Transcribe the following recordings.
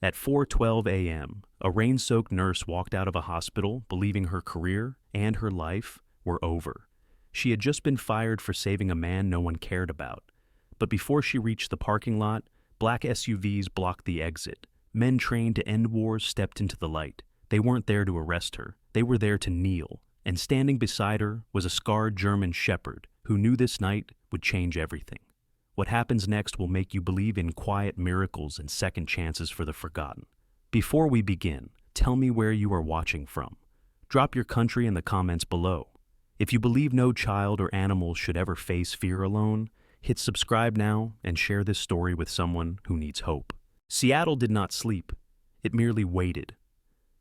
At 4:12 a.m., a rain-soaked nurse walked out of a hospital believing her career and her life were over. She had just been fired for saving a man no one cared about. But before she reached the parking lot, black SUVs blocked the exit. Men trained to end wars stepped into the light. They weren't there to arrest her. They were there to kneel. And standing beside her was a scarred German shepherd who knew this night would change everything. What happens next will make you believe in quiet miracles and second chances for the forgotten. Before we begin, tell me where you are watching from. Drop your country in the comments below. If you believe no child or animal should ever face fear alone, hit subscribe now and share this story with someone who needs hope. Seattle did not sleep. It merely waited.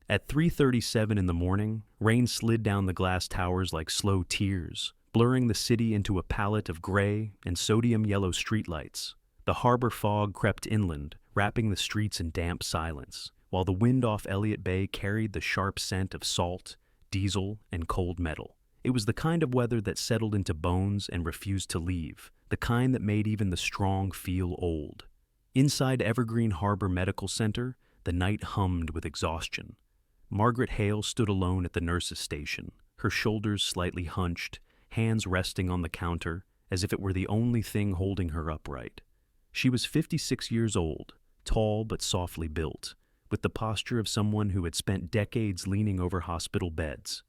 At 3:37 in the morning, rain slid down the glass towers like slow tears, blurring the city into a palette of gray and sodium-yellow streetlights. The harbor fog crept inland, wrapping the streets in damp silence, while the wind off Elliott Bay carried the sharp scent of salt, diesel, and cold metal. It was the kind of weather that settled into bones and refused to leave, the kind that made even the strong feel old. Inside Evergreen Harbor Medical Center, the night hummed with exhaustion. Margaret Hale stood alone at the nurse's station, her shoulders slightly hunched, hands resting on the counter, as if it were the only thing holding her upright. She was 56 years old, tall but softly built, with the posture of someone who had spent decades leaning over hospital beds.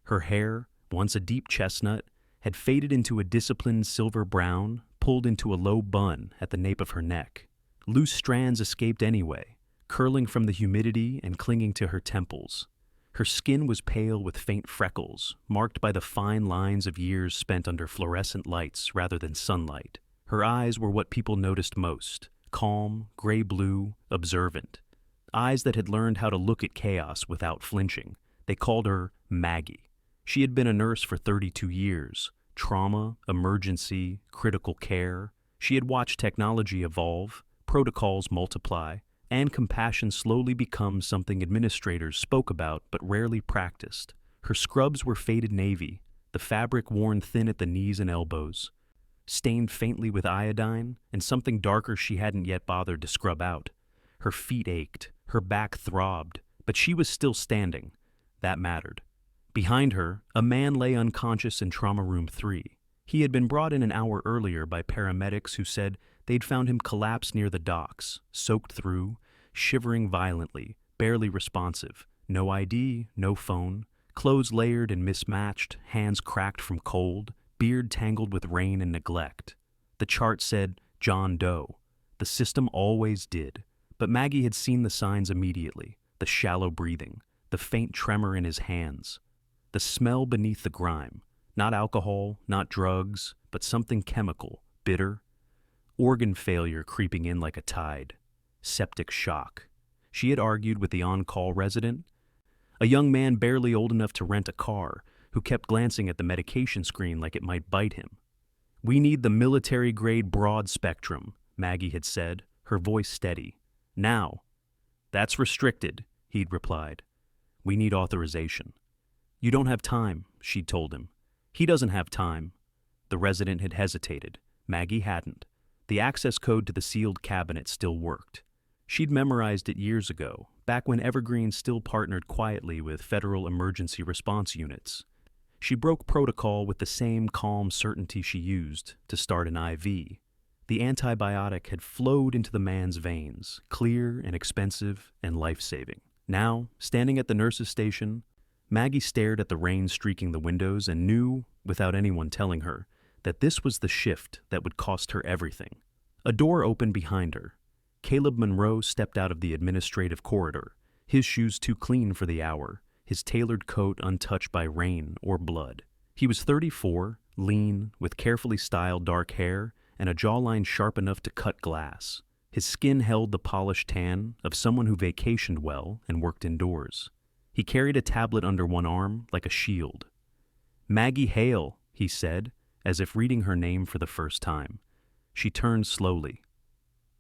Her hair, once a deep chestnut, had faded into a disciplined silver brown, pulled into a low bun at the nape of her neck. Loose strands escaped anyway, curling from the humidity and clinging to her temples. Her skin was pale with faint freckles, marked by the fine lines of years spent under fluorescent lights rather than sunlight. Her eyes were what people noticed most, calm, gray-blue, observant. Eyes that had learned how to look at chaos without flinching. They called her Maggie. She had been a nurse for 32 years. Trauma, emergency, critical care. She had watched technology evolve, protocols multiply, and compassion slowly become something administrators spoke about but rarely practiced. Her scrubs were faded navy, the fabric worn thin at the knees and elbows, stained faintly with iodine, and something darker she hadn't yet bothered to scrub out. Her feet ached, her back throbbed, but she was still standing. That mattered. Behind her, a man lay unconscious in Trauma Room 3. He had been brought in an hour earlier by paramedics who said they'd found him collapsed near the docks, soaked through, shivering violently, barely responsive. No ID, no phone, clothes layered and mismatched, hands cracked from cold, beard tangled with rain and neglect. The chart said John Doe. The system always did. But Maggie had seen the signs immediately, the shallow breathing, the faint tremor in his hands, the smell beneath the grime. Not alcohol, not drugs, but something chemical, bitter. Organ failure creeping in like a tide. Septic shock. She had argued with the on-call resident, a young man barely old enough to rent a car, who kept glancing at the medication screen like it might bite him. "We need the military-grade broad spectrum," Maggie had said, her voice steady. "Now." "That's restricted," he'd replied. "We need authorization." "You don't have time," she'd told him. "He doesn't have time." The resident had hesitated. Maggie hadn't. The access code to the sealed cabinet still worked. She'd memorized it years ago, back when Evergreen still partnered quietly with federal emergency response units. She broke protocol with the same calm certainty she used to start an IV. The antibiotic had flowed into the man's veins, clear and expensive and life-saving. Now, standing at the nurse's station, Maggie stared at the rain streaking the windows and knew, without anyone telling her, that this was the shift that would cost her everything. A door opened behind her. Caleb Monroe stepped out of the administrative corridor, his shoes too clean for the hour, his tailored coat untouched by rain or blood. He was 34, lean, with carefully styled dark hair and a jawline sharp enough to cut glass. His skin held the polished tan of someone who vacationed well and worked indoors. He carried a tablet under one arm like a shield. "Maggie Hale," he said, as if reading her name for the first time. She turned slowly.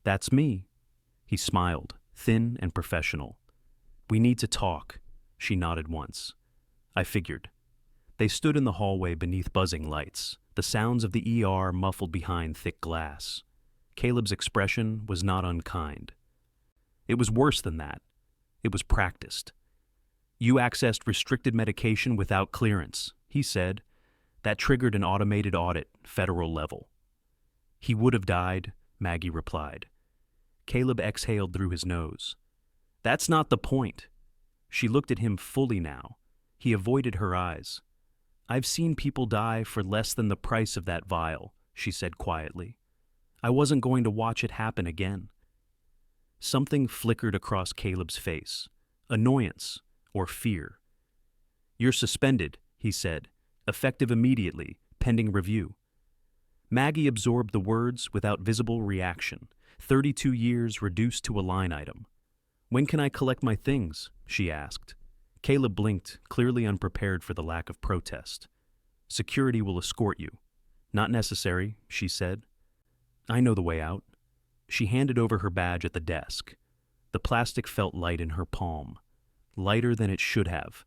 "That's me." He smiled, thin and professional. "We need to talk." She nodded once. "I figured." They stood in the hallway beneath buzzing lights, the sounds of the ER muffled behind thick glass. Caleb's expression was not unkind. It was worse than that. It was practiced. You accessed restricted medication without clearance, he said. That triggered an automated audit, federal level. He would have died, Maggie replied. Caleb exhaled through his nose. That's not the point. She looked at him fully now. He avoided her eyes. I've seen people die for less than the price of that vial, she said quietly. I wasn't going to watch it happen again. Something flickered across Caleb's face. Annoyance or fear. You're suspended, he said, effective immediately, pending review. Maggie absorbed the words without visible reaction. 32 years reduced to a line item. When can I collect my things? She asked. Caleb blinked, clearly unprepared for the lack of protest. Security will escort you. Not necessary, she said. I know the way out. She handed over her badge at the desk. The plastic felt light in her palm. Lighter than it should have.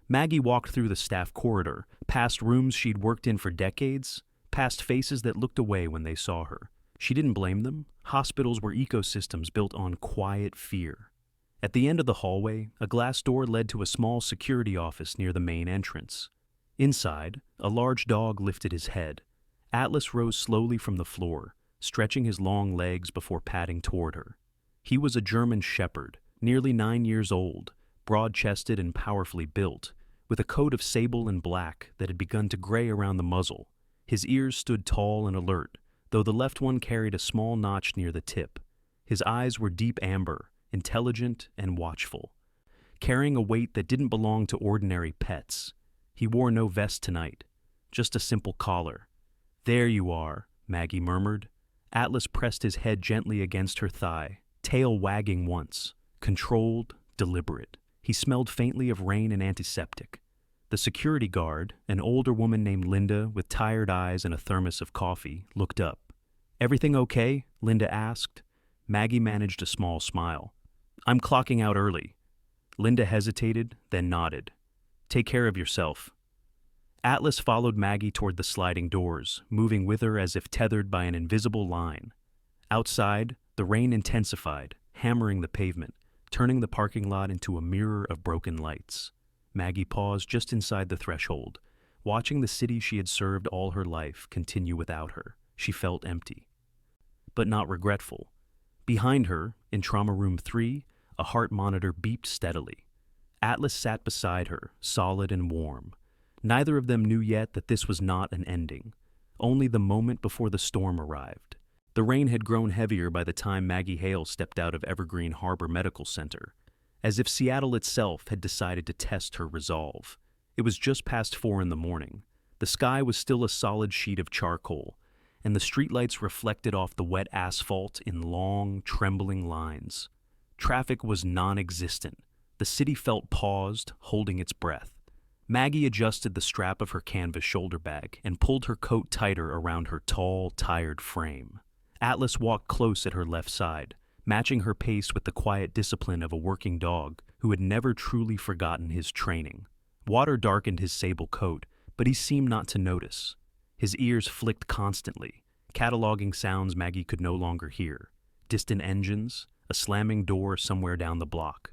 Maggie walked through the staff corridor, past rooms she'd worked in for decades, past faces that looked away when they saw her. She didn't blame them. Hospitals were ecosystems built on quiet fear. At the end of the hallway, a glass door led to a small security office near the main entrance. Inside, a large dog lifted his head. Atlas rose slowly from the floor, stretching his long legs before padding toward her. He was a German shepherd, nearly 9 years old, broad-chested and powerfully built, with a coat of sable and black that had begun to gray around the muzzle. His ears stood tall and alert, though the left one carried a small notch near the tip. His eyes were deep amber, intelligent and watchful, carrying a weight that didn't belong to ordinary pets. He wore no vest tonight, just a simple collar. There you are, Maggie murmured. Atlas pressed his head gently against her thigh, tail wagging once, controlled, deliberate. He smelled faintly of rain and antiseptic. The security guard, an older woman named Linda with tired eyes and a thermos of coffee, looked up. Everything okay? Linda asked. Maggie managed a small smile. I'm clocking out early. Linda hesitated, then nodded. Take care of yourself. Atlas followed Maggie toward the sliding doors, moving with her as if tethered by an invisible line. Outside, the rain intensified, hammering the pavement, turning the parking lot into a mirror of broken lights. Maggie paused just inside the threshold, watching the city she had served all her life continue without her. She felt empty, but not regretful. Behind her, in Trauma Room 3, a heart monitor beeped steadily. Atlas sat beside her, solid and warm. Neither of them knew yet that this was not an ending, only the moment before the storm arrived. The rain had grown heavier by the time Maggie Hale stepped out of Evergreen Harbor Medical Center, as if Seattle itself had decided to test her resolve. It was just past 4 in the morning. The sky was still a solid sheet of charcoal, and the streetlights reflected off the wet asphalt in long, trembling lines. Traffic was non-existent. The city felt paused, holding its breath. Maggie adjusted the strap of her canvas shoulder bag and pulled her coat tighter around her tall, tired frame. Atlas walked close at her left side, matching her pace with the quiet discipline of a working dog who had never truly forgotten his training. Water darkened his sable coat, but he seemed not to notice. His ears flicked constantly, cataloging sounds Maggie could no longer hear. Distant engines, a slamming door somewhere down the block.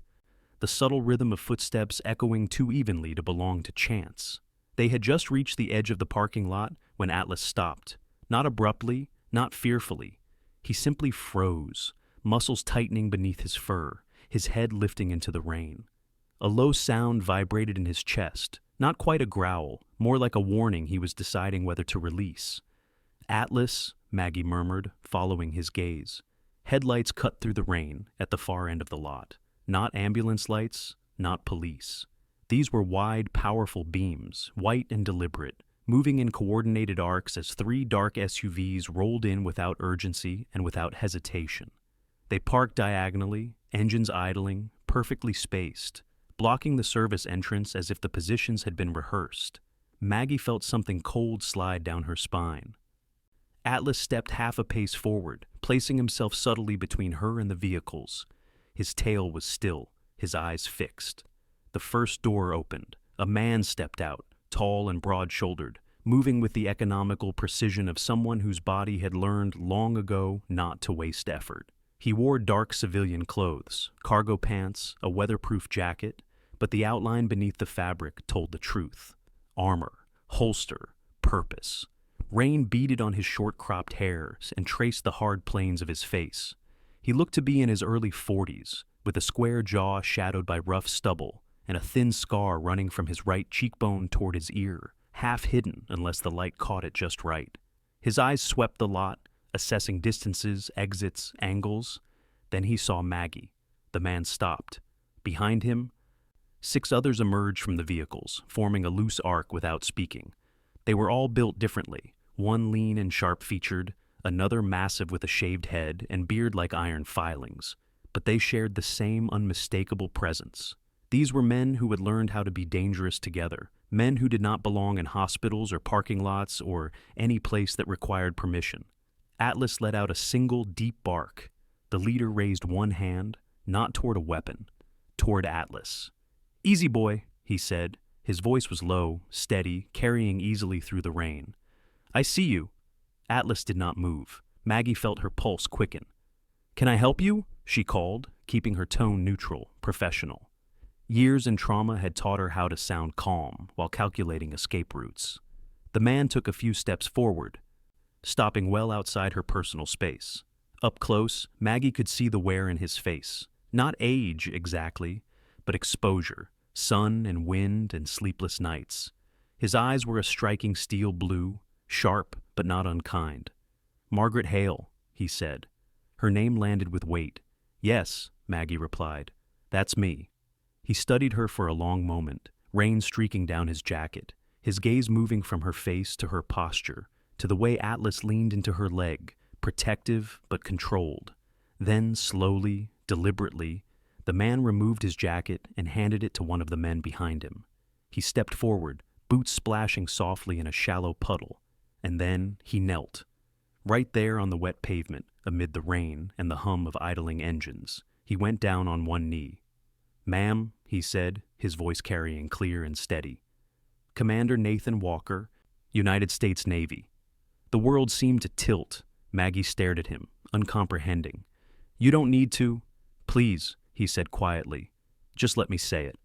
The subtle rhythm of footsteps echoing too evenly to belong to chance. They had just reached the edge of the parking lot when Atlas stopped. Not abruptly, not fearfully. He simply froze, muscles tightening beneath his fur, his head lifting into the rain. A low sound vibrated in his chest, not quite a growl, more like a warning he was deciding whether to release. Atlas, Maggie murmured, following his gaze. Headlights cut through the rain at the far end of the lot. Not ambulance lights, not police. These were wide, powerful beams, white and deliberate, moving in coordinated arcs as 3 dark SUVs rolled in without urgency and without hesitation. They parked diagonally, engines idling, perfectly spaced, blocking the service entrance as if the positions had been rehearsed. Maggie felt something cold slide down her spine. Atlas stepped half a pace forward, placing himself subtly between her and the vehicles. His tail was still, his eyes fixed. The first door opened. A man stepped out, tall and broad-shouldered, moving with the economical precision of someone whose body had learned long ago not to waste effort. He wore dark civilian clothes, cargo pants, a weatherproof jacket, but the outline beneath the fabric told the truth. Armor, holster, purpose. Rain beaded on his short-cropped hair and traced the hard planes of his face. He looked to be in his early 40s, with a square jaw shadowed by rough stubble and a thin scar running from his right cheekbone toward his ear, half hidden unless the light caught it just right. His eyes swept the lot, assessing distances, exits, angles. Then he saw Maggie. The man stopped. Behind him, 6 others emerged from the vehicles, forming a loose arc without speaking. They were all built differently, one lean and sharp-featured, another massive with a shaved head and beard like iron filings. But they shared the same unmistakable presence. These were men who had learned how to be dangerous together, men who did not belong in hospitals or parking lots or any place that required permission. Atlas let out a single deep bark. The leader raised one hand, not toward a weapon, toward Atlas. "Easy, boy," he said. His voice was low, steady, carrying easily through the rain. "I see you." Atlas did not move. Maggie felt her pulse quicken. "Can I help you?" she called, keeping her tone neutral, professional. Years and trauma had taught her how to sound calm while calculating escape routes. The man took a few steps forward, stopping well outside her personal space. Up close, Maggie could see the wear in his face. Not age, exactly, but exposure, sun and wind and sleepless nights. His eyes were a striking steel blue, sharp but not unkind. "Margaret Hale," he said. Her name landed with weight. "Yes," Maggie replied. "That's me." He studied her for a long moment, rain streaking down his jacket, his gaze moving from her face to her posture, to the way Atlas leaned into her leg, protective but controlled. Then, slowly, deliberately, the man removed his jacket and handed it to one of the men behind him. He stepped forward, boots splashing softly in a shallow puddle, and then he knelt. Right there on the wet pavement, amid the rain and the hum of idling engines, he went down on one knee. "Ma'am," he said, his voice carrying clear and steady. "Commander Nathan Walker, United States Navy." The world seemed to tilt. Maggie stared at him, uncomprehending. "You don't need to." "Please," he said quietly. "Just let me say it."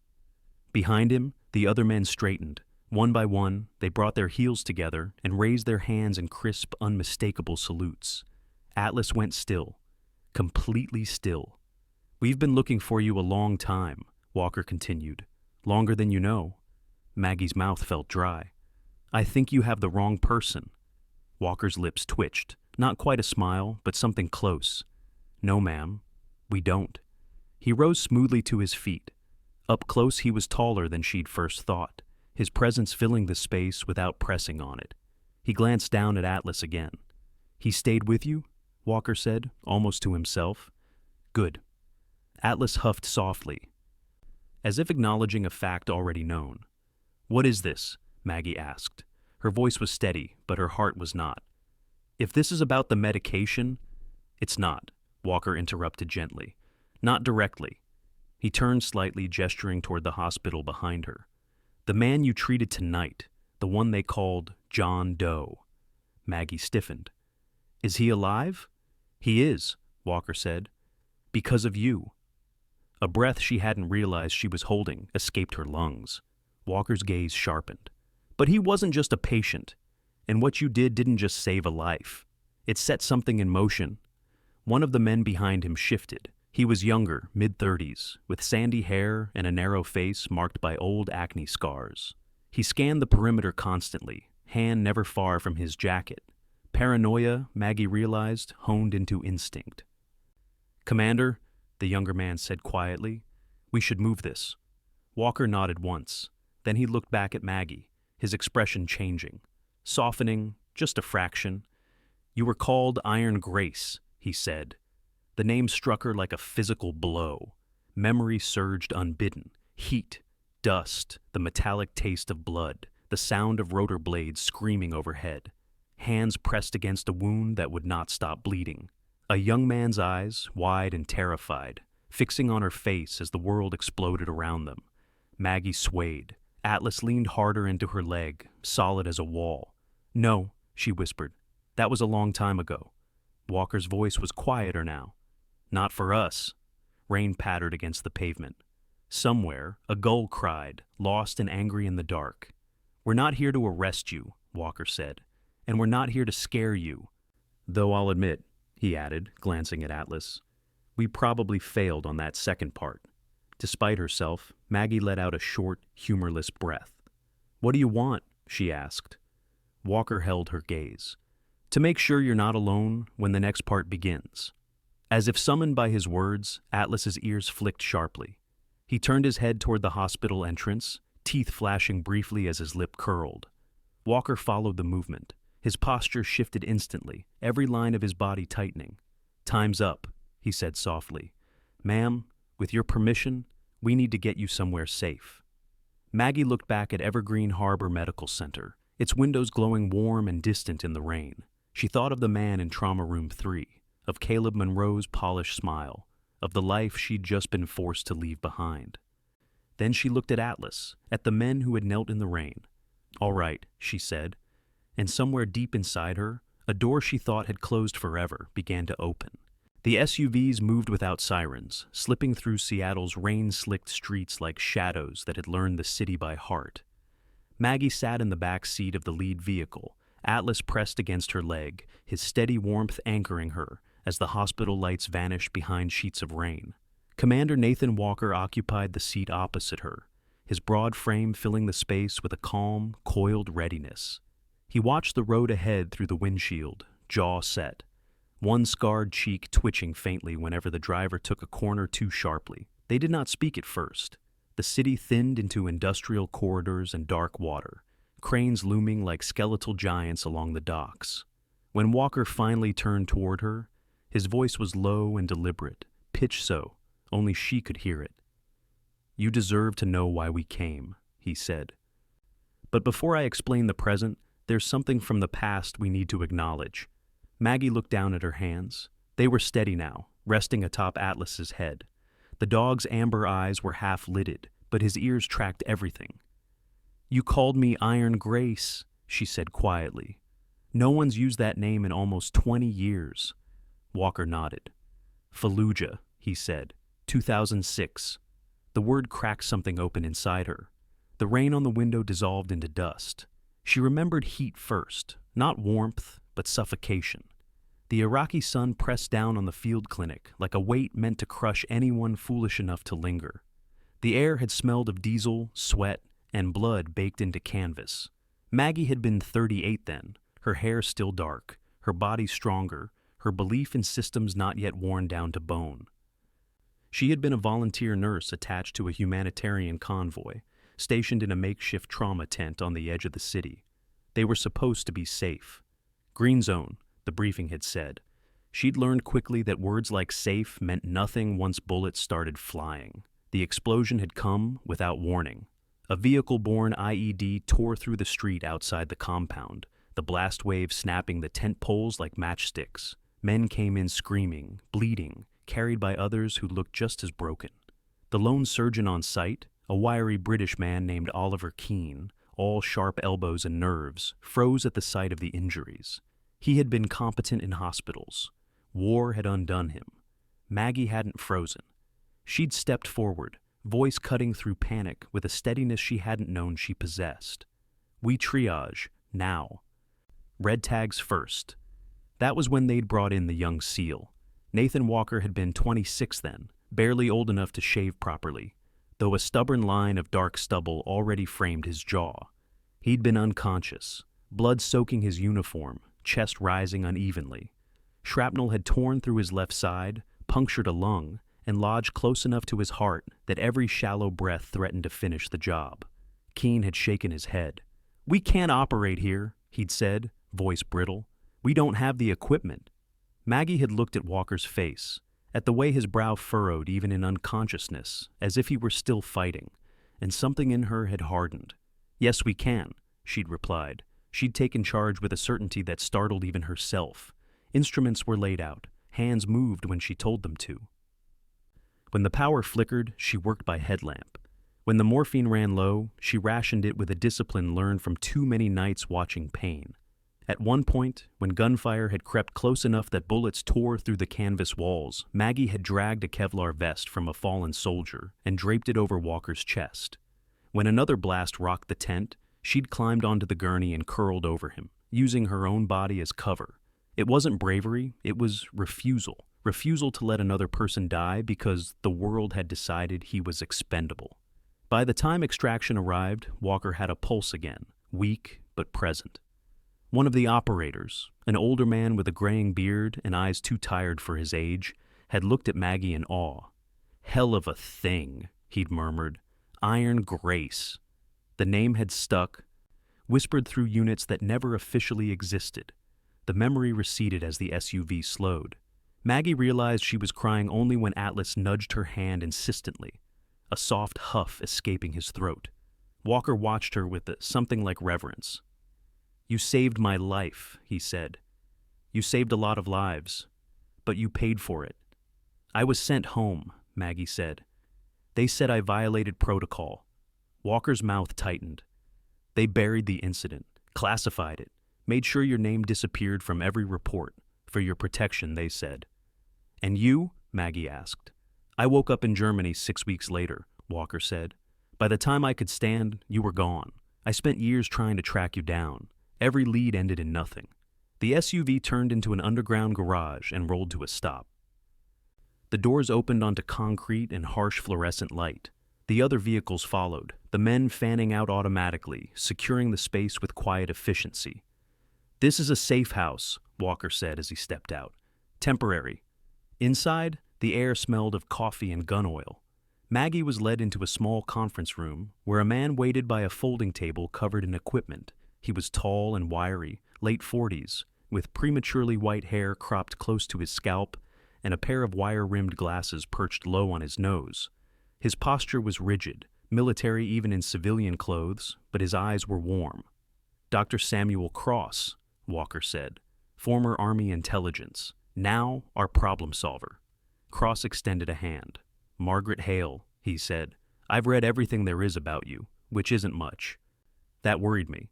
Behind him, the other men straightened. One by one, they brought their heels together and raised their hands in crisp, unmistakable salutes. Atlas went still, completely still. "We've been looking for you a long time," Walker continued. "Longer than you know." Maggie's mouth felt dry. "I think you have the wrong person." Walker's lips twitched, not quite a smile, but something close. "No, ma'am, we don't." He rose smoothly to his feet. Up close he was taller than she'd first thought, his presence filling the space without pressing on it. He glanced down at Atlas again. "He stayed with you?" Walker said, almost to himself. "Good." Atlas huffed softly, as if acknowledging a fact already known. "What is this?" Maggie asked. Her voice was steady, but her heart was not. "If this is about the medication—" "It's not," Walker interrupted gently. "Not directly." He turned slightly, gesturing toward the hospital behind her. "The man you treated tonight, the one they called John Doe." Maggie stiffened. "Is he alive?" "He is," Walker said. "Because of you." A breath she hadn't realized she was holding escaped her lungs. Walker's gaze sharpened. "But he wasn't just a patient. And what you did didn't just save a life. It set something in motion." One of the men behind him shifted. He was younger, mid-30s, with sandy hair and a narrow face marked by old acne scars. He scanned the perimeter constantly, hand never far from his jacket. Paranoia, Maggie realized, honed into instinct. "Commander," the younger man said quietly, "we should move this." Walker nodded once. Then he looked back at Maggie, his expression changing, softening just a fraction. "You were called Iron Grace," he said. The name struck her like a physical blow. Memory surged unbidden. Heat, dust, the metallic taste of blood, the sound of rotor blades screaming overhead. Hands pressed against a wound that would not stop bleeding. A young man's eyes, wide and terrified, fixing on her face as the world exploded around them. Maggie swayed. Atlas leaned harder into her leg, solid as a wall. "No," she whispered. "That was a long time ago." Walker's voice was quieter now. Not for us. Rain pattered against the pavement. Somewhere, a gull cried, lost and angry in the dark. We're not here to arrest you, Walker said, and we're not here to scare you. Though I'll admit, he added, glancing at Atlas, we probably failed on that second part. Despite herself, Maggie let out a short, humorless breath. What do you want? She asked. Walker held her gaze. To make sure you're not alone when the next part begins. As if summoned by his words, Atlas's ears flicked sharply. He turned his head toward the hospital entrance, teeth flashing briefly as his lip curled. Walker followed the movement. His posture shifted instantly, every line of his body tightening. Time's up, he said softly. Ma'am, with your permission, we need to get you somewhere safe. Maggie looked back at Evergreen Harbor Medical Center, its windows glowing warm and distant in the rain. She thought of the man in Trauma Room 3, of Caleb Monroe's polished smile, of the life she'd just been forced to leave behind. Then she looked at Atlas, at the men who had knelt in the rain. All right, she said, and somewhere deep inside her, a door she thought had closed forever began to open. The SUVs moved without sirens, slipping through Seattle's rain-slicked streets like shadows that had learned the city by heart. Maggie sat in the back seat of the lead vehicle, Atlas pressed against her leg, his steady warmth anchoring her as the hospital lights vanished behind sheets of rain. Commander Nathan Walker occupied the seat opposite her, his broad frame filling the space with a calm, coiled readiness. He watched the road ahead through the windshield, jaw set, one scarred cheek twitching faintly whenever the driver took a corner too sharply. They did not speak at first. The city thinned into industrial corridors and dark water, cranes looming like skeletal giants along the docks. When Walker finally turned toward her, his voice was low and deliberate, pitched so, only she could hear it. You deserve to know why we came, he said. But before I explain the present, there's something from the past we need to acknowledge. Maggie looked down at her hands. They were steady now, resting atop Atlas's head. The dog's amber eyes were half-lidded, but his ears tracked everything. You called me Iron Grace, she said quietly. No one's used that name in almost 20 years. Walker nodded. Fallujah, he said. 2006. The word cracked something open inside her. The rain on the window dissolved into dust. She remembered heat first, not warmth, but suffocation. The Iraqi sun pressed down on the field clinic like a weight meant to crush anyone foolish enough to linger. The air had smelled of diesel, sweat, and blood baked into canvas. Maggie had been 38 then, her hair still dark, her body stronger, her belief in systems not yet worn down to bone. She had been a volunteer nurse attached to a humanitarian convoy, stationed in a makeshift trauma tent on the edge of the city. They were supposed to be safe. Green zone, the briefing had said. She'd learned quickly that words like safe meant nothing once bullets started flying. The explosion had come without warning. A vehicle-borne IED tore through the street outside the compound, the blast wave snapping the tent poles like matchsticks. Men came in screaming, bleeding, carried by others who looked just as broken. The lone surgeon on site, a wiry British man named Oliver Keane, all sharp elbows and nerves, froze at the sight of the injuries. He had been competent in hospitals. War had undone him. Maggie hadn't frozen. She'd stepped forward, voice cutting through panic with a steadiness she hadn't known she possessed. We triage, now. Red tags first. That was when they'd brought in the young SEAL. Nathan Walker had been 26 then, barely old enough to shave properly, though a stubborn line of dark stubble already framed his jaw. He'd been unconscious, blood soaking his uniform, chest rising unevenly. Shrapnel had torn through his left side, punctured a lung, and lodged close enough to his heart that every shallow breath threatened to finish the job. Keane had shaken his head. We can't operate here, he'd said, voice brittle. We don't have the equipment. Maggie had looked at Walker's face, at the way his brow furrowed even in unconsciousness, as if he were still fighting, and something in her had hardened. Yes, we can, she'd replied. She'd taken charge with a certainty that startled even herself. Instruments were laid out. Hands moved when she told them to. When the power flickered, she worked by headlamp. When the morphine ran low, she rationed it with a discipline learned from too many nights watching pain. At one point, when gunfire had crept close enough that bullets tore through the canvas walls, Maggie had dragged a Kevlar vest from a fallen soldier and draped it over Walker's chest. When another blast rocked the tent, she'd climbed onto the gurney and curled over him, using her own body as cover. It wasn't bravery, it was refusal. Refusal to let another person die because the world had decided he was expendable. By the time extraction arrived, Walker had a pulse again, weak but present. One of the operators, an older man with a graying beard and eyes too tired for his age, had looked at Maggie in awe. "Hell of a thing," he'd murmured. "Iron Grace." The name had stuck, whispered through units that never officially existed. The memory receded as the SUV slowed. Maggie realized she was crying only when Atlas nudged her hand insistently, a soft huff escaping his throat. Walker watched her with something like reverence. "You saved my life," he said. "You saved a lot of lives, but you paid for it." "I was sent home," Maggie said. "They said I violated protocol." Walker's mouth tightened. "They buried the incident, classified it, made sure your name disappeared from every report. For your protection, they said." "And you?" Maggie asked. "I woke up in Germany 6 weeks later," Walker said. "By the time I could stand, you were gone. I spent years trying to track you down. Every lead ended in nothing." The SUV turned into an underground garage and rolled to a stop. The doors opened onto concrete and harsh fluorescent light. The other vehicles followed, the men fanning out automatically, securing the space with quiet efficiency. "This is a safe house," Walker said as he stepped out. "Temporary." Inside, the air smelled of coffee and gun oil. Maggie was led into a small conference room where a man waited by a folding table covered in equipment. He was tall and wiry, late 40s, with prematurely white hair cropped close to his scalp and a pair of wire-rimmed glasses perched low on his nose. His posture was rigid, military even in civilian clothes, but his eyes were warm. "Dr. Samuel Cross," Walker said, "former Army intelligence, now our problem solver." Cross extended a hand. "Margaret Hale," he said, "I've read everything there is about you, which isn't much." That worried me.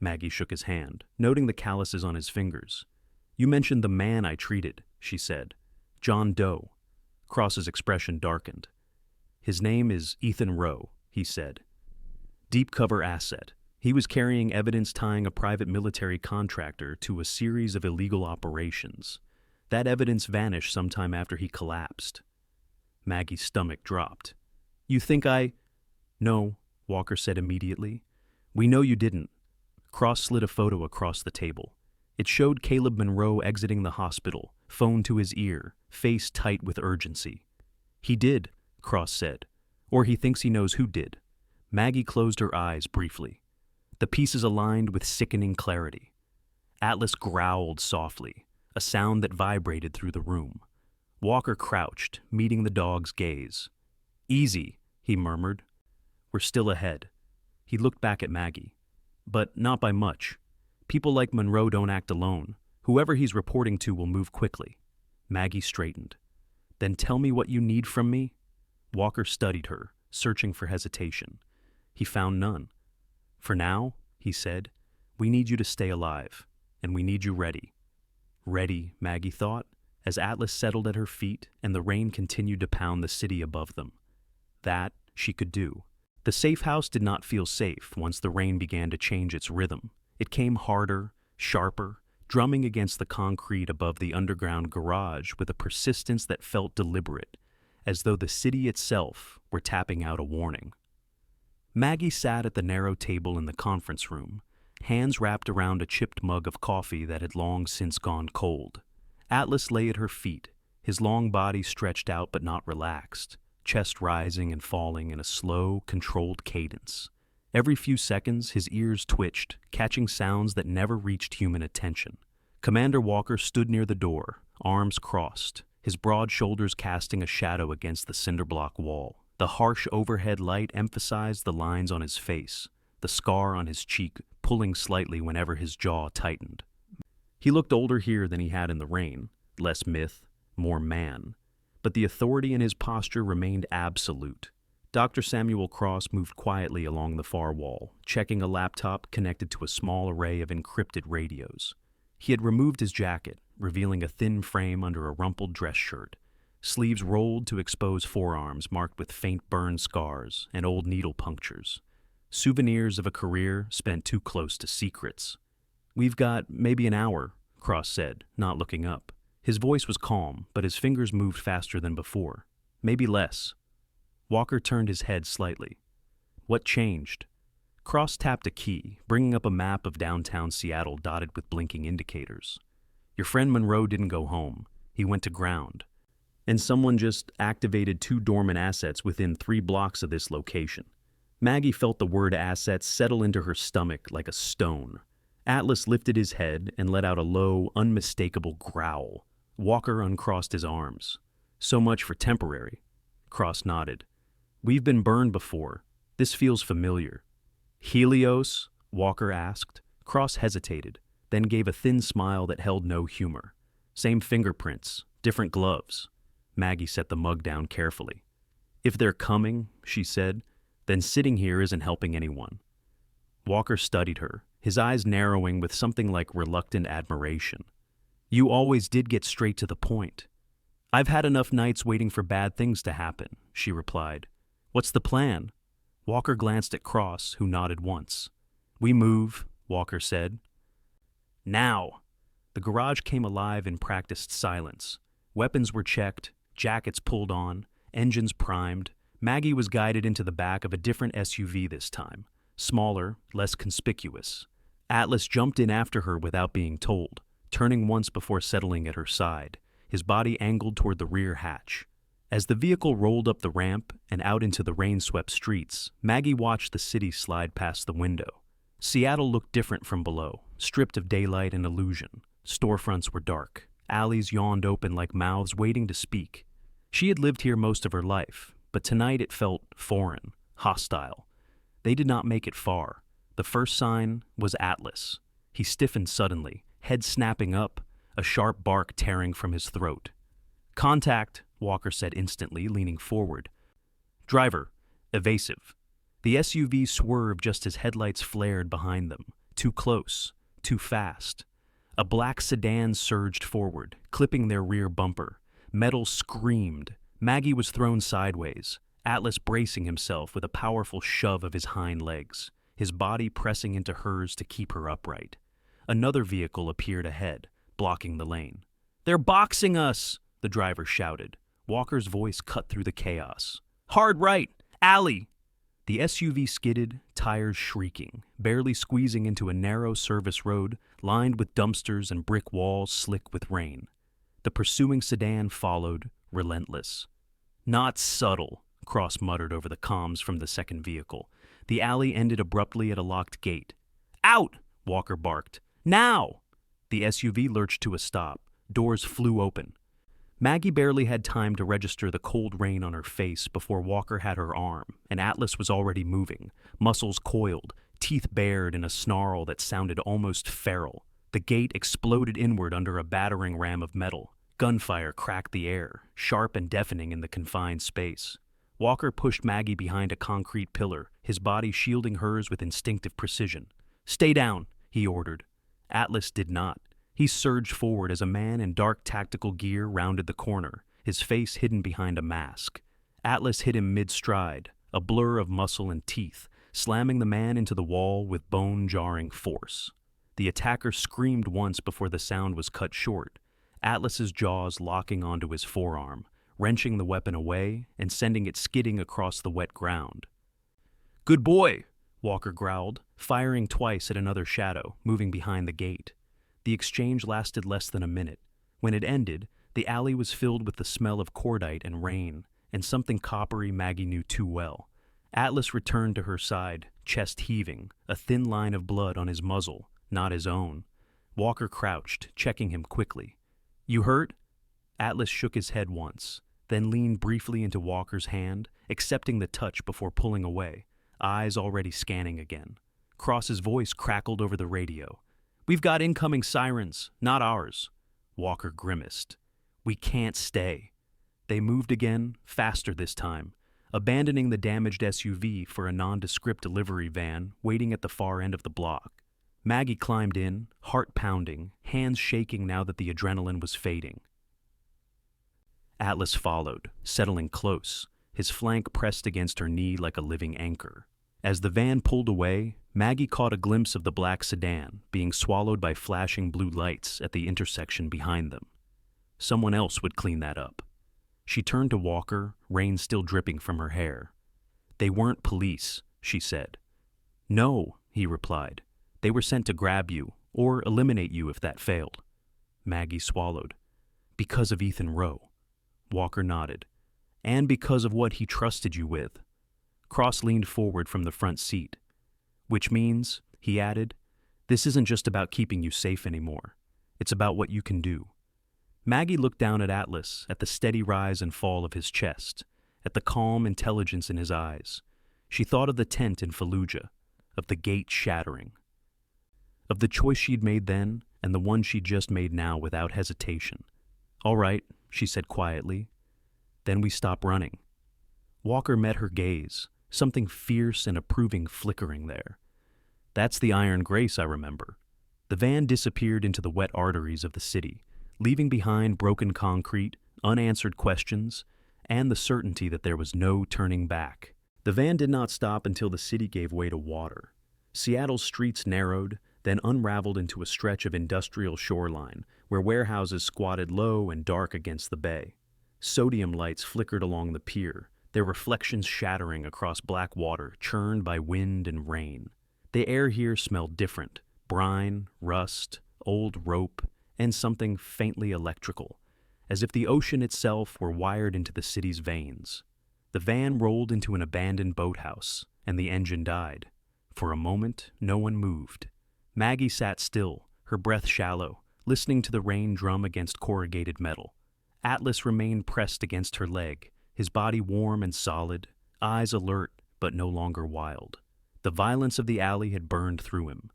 Maggie shook his hand, noting the calluses on his fingers. "You mentioned the man I treated," she said. "John Doe." Cross's expression darkened. "His name is Ethan Rowe," he said. "Deep cover asset. He was carrying evidence tying a private military contractor to a series of illegal operations. That evidence vanished sometime after he collapsed." Maggie's stomach dropped. "You think I—" "No," Walker said immediately. "We know you didn't." Cross slid a photo across the table. It showed Caleb Monroe exiting the hospital, phone to his ear, face tight with urgency. "He did," Cross said. "Or he thinks he knows who did." Maggie closed her eyes briefly. The pieces aligned with sickening clarity. Atlas growled softly, a sound that vibrated through the room. Walker crouched, meeting the dog's gaze. "Easy," he murmured. "We're still ahead." He looked back at Maggie. "But not by much. People like Monroe don't act alone. Whoever he's reporting to will move quickly." Maggie straightened. "Then tell me what you need from me?" Walker studied her, searching for hesitation. He found none. "For now," he said, "we need you to stay alive, and we need you ready." Ready, Maggie thought, as Atlas settled at her feet and the rain continued to pound the city above them. That she could do. The safe house did not feel safe once the rain began to change its rhythm. It came harder, sharper, drumming against the concrete above the underground garage with a persistence that felt deliberate, as though the city itself were tapping out a warning. Maggie sat at the narrow table in the conference room, hands wrapped around a chipped mug of coffee that had long since gone cold. Atlas lay at her feet, his long body stretched out but not relaxed, chest rising and falling in a slow, controlled cadence. Every few seconds, his ears twitched, catching sounds that never reached human attention. Commander Walker stood near the door, arms crossed, his broad shoulders casting a shadow against the cinder-block wall. The harsh overhead light emphasized the lines on his face, the scar on his cheek pulling slightly whenever his jaw tightened. He looked older here than he had in the rain, less myth, more man, but the authority in his posture remained absolute. Dr. Samuel Cross moved quietly along the far wall, checking a laptop connected to a small array of encrypted radios. He had removed his jacket, revealing a thin frame under a rumpled dress shirt, sleeves rolled to expose forearms marked with faint burn scars and old needle punctures. Souvenirs of a career spent too close to secrets. "We've got maybe an hour," Cross said, not looking up. His voice was calm, but his fingers moved faster than before. "Maybe less." Walker turned his head slightly. "What changed?" Cross tapped a key, bringing up a map of downtown Seattle dotted with blinking indicators. "Your friend Monroe didn't go home. He went to ground. And someone just activated 2 dormant assets within 3 blocks of this location." Maggie felt the word assets settle into her stomach like a stone. Atlas lifted his head and let out a low, unmistakable growl. Walker uncrossed his arms. "So much for temporary." Cross nodded. "We've been burned before. This feels familiar." "Helios?" Walker asked. Cross hesitated, then gave a thin smile that held no humor. "Same fingerprints, different gloves." Maggie set the mug down carefully. "If they're coming," she said, "then sitting here isn't helping anyone." Walker studied her, his eyes narrowing with something like reluctant admiration. "You always did get straight to the point." "I've had enough nights waiting for bad things to happen," she replied. "What's the plan?" Walker glanced at Cross, who nodded once. "We move," Walker said. "Now!" The garage came alive in practiced silence. Weapons were checked, jackets pulled on, engines primed. Maggie was guided into the back of a different SUV this time, smaller, less conspicuous. Atlas jumped in after her without being told, turning once before settling at her side, his body angled toward the rear hatch. As the vehicle rolled up the ramp and out into the rain-swept streets, Maggie watched the city slide past the window. Seattle looked different from below, stripped of daylight and illusion. Storefronts were dark. Alleys yawned open like mouths waiting to speak. She had lived here most of her life, but tonight it felt foreign, hostile. They did not make it far. The first sign was Atlas. He stiffened suddenly, head snapping up, a sharp bark tearing from his throat. "Contact," Walker said instantly, leaning forward. "Driver, evasive." The SUV swerved just as headlights flared behind them. Too close, too fast. A black sedan surged forward, clipping their rear bumper. Metal screamed. Maggie was thrown sideways, Atlas bracing himself with a powerful shove of his hind legs, his body pressing into hers to keep her upright. Another vehicle appeared ahead, blocking the lane. "They're boxing us!" the driver shouted. Walker's voice cut through the chaos. "Hard right! Alley!" The SUV skidded, tires shrieking, barely squeezing into a narrow service road lined with dumpsters and brick walls slick with rain. The pursuing sedan followed, relentless. "Not subtle," Cross muttered over the comms from the second vehicle. The alley ended abruptly at a locked gate. "Out!" Walker barked. "Now!" The SUV lurched to a stop. Doors flew open. Maggie barely had time to register the cold rain on her face before Walker had her arm, and Atlas was already moving, muscles coiled, teeth bared in a snarl that sounded almost feral. The gate exploded inward under a battering ram of metal. Gunfire cracked the air, sharp and deafening in the confined space. Walker pushed Maggie behind a concrete pillar, his body shielding hers with instinctive precision. "Stay down," he ordered. Atlas did not. He surged forward as a man in dark tactical gear rounded the corner, his face hidden behind a mask. Atlas hit him mid-stride, a blur of muscle and teeth, slamming the man into the wall with bone-jarring force. The attacker screamed once before the sound was cut short, Atlas's jaws locking onto his forearm, wrenching the weapon away and sending it skidding across the wet ground. "Good boy," Walker growled, firing twice at another shadow, moving behind the gate. The exchange lasted less than a minute. When it ended, the alley was filled with the smell of cordite and rain, and something coppery Maggie knew too well. Atlas returned to her side, chest heaving, a thin line of blood on his muzzle, not his own. Walker crouched, checking him quickly. "You hurt?" Atlas shook his head once, then leaned briefly into Walker's hand, accepting the touch before pulling away, eyes already scanning again. Cross's voice crackled over the radio. "We've got incoming sirens, not ours." Walker grimaced. "We can't stay." They moved again, faster this time. abandoning the damaged SUV for a nondescript delivery van waiting at the far end of the block. Maggie climbed in, heart pounding, hands shaking now that the adrenaline was fading. Atlas followed, settling close, his flank pressed against her knee like a living anchor. As the van pulled away, Maggie caught a glimpse of the black sedan being swallowed by flashing blue lights at the intersection behind them. Someone else would clean that up. She turned to Walker, rain still dripping from her hair. "They weren't police," she said. "No," he replied. "They were sent to grab you, or eliminate you if that failed." Maggie swallowed. "Because of Ethan Rowe." Walker nodded. "And because of what he trusted you with." Cross leaned forward from the front seat. "Which means," he added, "this isn't just about keeping you safe anymore. It's about what you can do." Maggie looked down at Atlas, at the steady rise and fall of his chest, at the calm intelligence in his eyes. She thought of the tent in Fallujah, of the gate shattering, of the choice she'd made then and the one she'd just made now without hesitation. "All right," she said quietly. "Then we stop running." Walker met her gaze, something fierce and approving flickering there. "That's the iron grace I remember." The van disappeared into the wet arteries of the city, leaving behind broken concrete, unanswered questions, and the certainty that there was no turning back. The van did not stop until the city gave way to water. Seattle's streets narrowed, then unraveled into a stretch of industrial shoreline where warehouses squatted low and dark against the bay. Sodium lights flickered along the pier, their reflections shattering across black water churned by wind and rain. The air here smelled different: brine, rust, old rope, and something faintly electrical, as if the ocean itself were wired into the city's veins. The van rolled into an abandoned boathouse, and the engine died. For a moment, no one moved. Maggie sat still, her breath shallow, listening to the rain drum against corrugated metal. Atlas remained pressed against her leg, his body warm and solid, eyes alert but no longer wild. The violence of the alley had burned through him,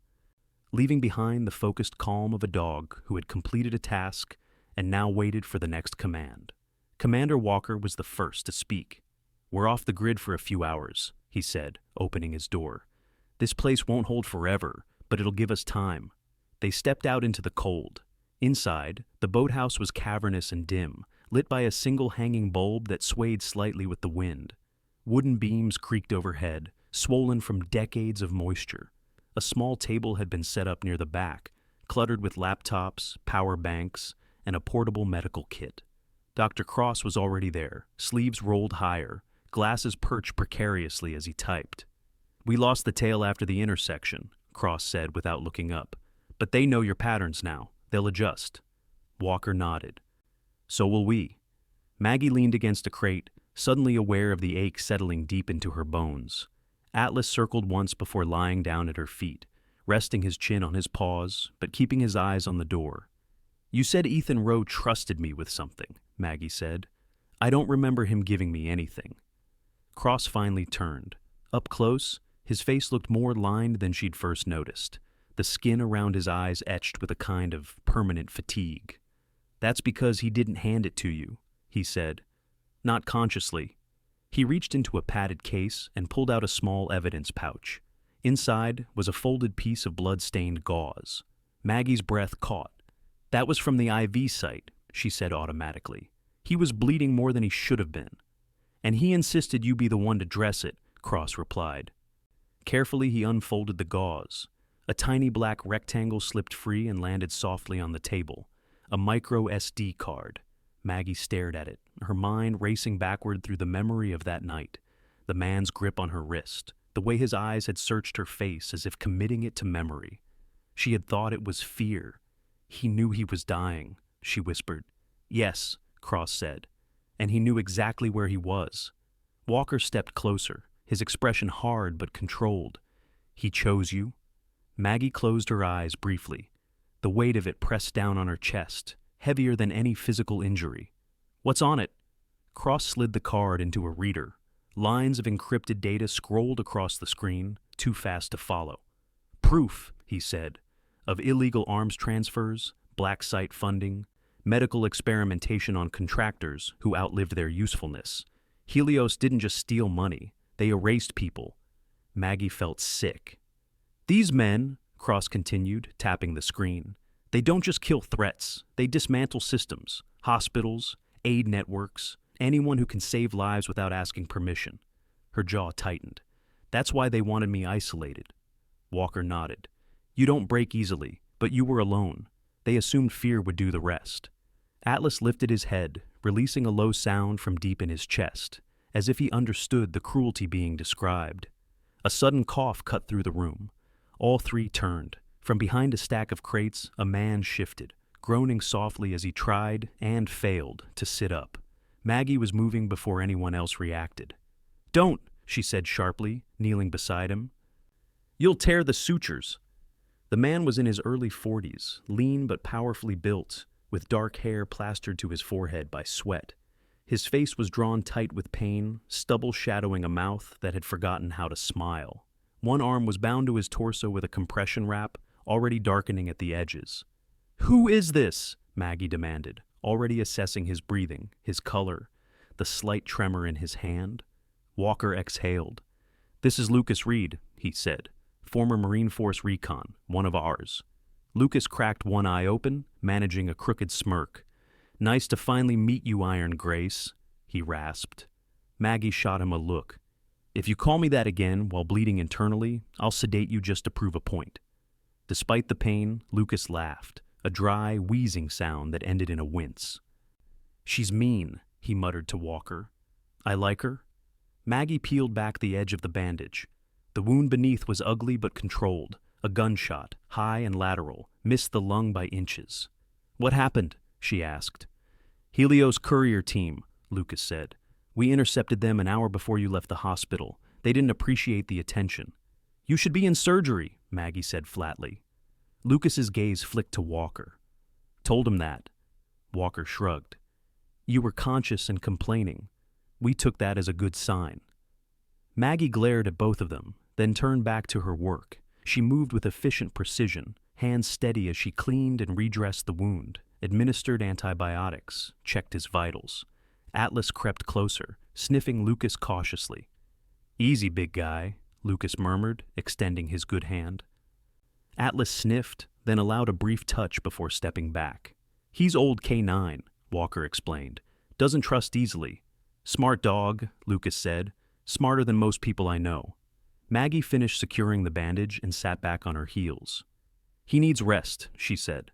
leaving behind the focused calm of a dog who had completed a task and now waited for the next command. Commander Walker was the first to speak. "We're off the grid for a few hours," he said, opening his door. "This place won't hold forever, but it'll give us time." They stepped out into the cold. Inside, the boathouse was cavernous and dim, lit by a single hanging bulb that swayed slightly with the wind. Wooden beams creaked overhead, swollen from decades of moisture. A small table had been set up near the back, cluttered with laptops, power banks, and a portable medical kit. Dr. Cross was already there, sleeves rolled higher, glasses perched precariously as he typed. "We lost the tail after the intersection," Cross said without looking up. "But they know your patterns now. They'll adjust." Walker nodded. "So will we." Maggie leaned against a crate, suddenly aware of the ache settling deep into her bones. Atlas circled once before lying down at her feet, resting his chin on his paws, but keeping his eyes on the door. "You said Ethan Rowe trusted me with something," Maggie said. "I don't remember him giving me anything." Cross finally turned. Up close, his face looked more lined than she'd first noticed, the skin around his eyes etched with a kind of permanent fatigue. "That's because he didn't hand it to you," he said. "Not consciously." He reached into a padded case and pulled out a small evidence pouch. Inside was a folded piece of blood-stained gauze. Maggie's breath caught. "That was from the IV site," she said automatically. "He was bleeding more than he should have been." "And he insisted you be the one to dress it," Cross replied. Carefully he unfolded the gauze. A tiny black rectangle slipped free and landed softly on the table. A micro SD card. Maggie stared at it, her mind racing backward through the memory of that night, the man's grip on her wrist, the way his eyes had searched her face as if committing it to memory. She had thought it was fear. "He knew he was dying," she whispered. "Yes," Cross said, "and he knew exactly where he was." Walker stepped closer, his expression hard but controlled. "He chose you?" Maggie closed her eyes briefly. The weight of it pressed down on her chest, heavier than any physical injury. "What's on it?" Cross slid the card into a reader. Lines of encrypted data scrolled across the screen, too fast to follow. "Proof," he said, "of illegal arms transfers, black site funding, medical experimentation on contractors who outlived their usefulness. Helios didn't just steal money, they erased people. Maggie felt sick. These men, Cross continued, tapping the screen, they don't just kill threats, they dismantle systems, hospitals, aid networks, anyone who can save lives without asking permission. Her jaw tightened. That's why they wanted me isolated. Walker nodded. You don't break easily, but you were alone. They assumed fear would do the rest. Atlas lifted his head, releasing a low sound from deep in his chest, as if he understood the cruelty being described. A sudden cough cut through the room. All three turned. From behind a stack of crates, a man shifted, groaning softly as he tried, and failed, to sit up. Maggie was moving before anyone else reacted. Don't, she said sharply, kneeling beside him. You'll tear the sutures. The man was in his early 40s, lean but powerfully built, with dark hair plastered to his forehead by sweat. His face was drawn tight with pain, stubble shadowing a mouth that had forgotten how to smile. One arm was bound to his torso with a compression wrap, already darkening at the edges. Who is this? Maggie demanded, already assessing his breathing, his color, the slight tremor in his hand. Walker exhaled. This is Lucas Reed, he said, former Marine Force recon, one of ours. Lucas cracked one eye open, managing a crooked smirk. Nice to finally meet you, Iron Grace, he rasped. Maggie shot him a look. If you call me that again while bleeding internally, I'll sedate you just to prove a point. Despite the pain, Lucas laughed, a dry, wheezing sound that ended in a wince. She's mean, he muttered to Walker. I like her. Maggie peeled back the edge of the bandage. The wound beneath was ugly but controlled. A gunshot, high and lateral, missed the lung by inches. What happened? She asked. Helios courier team, Lucas said. We intercepted them an hour before you left the hospital. They didn't appreciate the attention. You should be in surgery, Maggie said flatly. Lucas's gaze flicked to Walker. Told him that. Walker shrugged. You were conscious and complaining. We took that as a good sign. Maggie glared at both of them, then turned back to her work. She moved with efficient precision, hands steady as she cleaned and redressed the wound, administered antibiotics, checked his vitals. Atlas crept closer, sniffing Lucas cautiously. Easy, big guy, Lucas murmured, extending his good hand. Atlas sniffed, then allowed a brief touch before stepping back. He's old K9, Walker explained. Doesn't trust easily. Smart dog, Lucas said. Smarter than most people I know. Maggie finished securing the bandage and sat back on her heels. He needs rest, she said.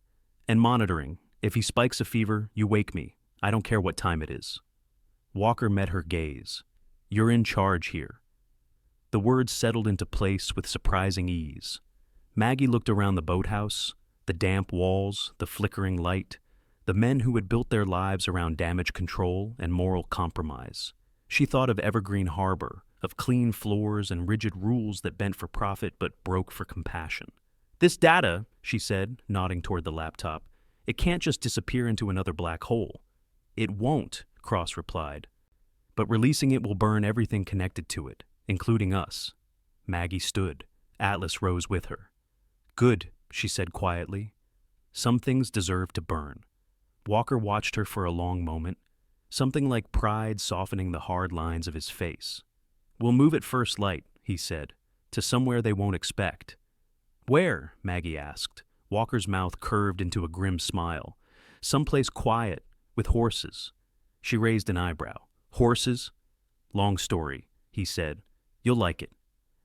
And monitoring. If he spikes a fever, you wake me. I don't care what time it is. Walker met her gaze. You're in charge here. The words settled into place with surprising ease. Maggie looked around the boathouse, the damp walls, the flickering light, the men who had built their lives around damage control and moral compromise. She thought of Evergreen Harbor, of clean floors and rigid rules that bent for profit but broke for compassion. This data, she said, nodding toward the laptop, it can't just disappear into another black hole. It won't, Cross replied. But releasing it will burn everything connected to it, including us. Maggie stood. Atlas rose with her. Good, she said quietly. Some things deserve to burn. Walker watched her for a long moment, something like pride softening the hard lines of his face. We'll move at first light, he said, to somewhere they won't expect. Where? Maggie asked. Walker's mouth curved into a grim smile. Someplace quiet, with horses. She raised an eyebrow. Horses? Long story, he said. You'll like it.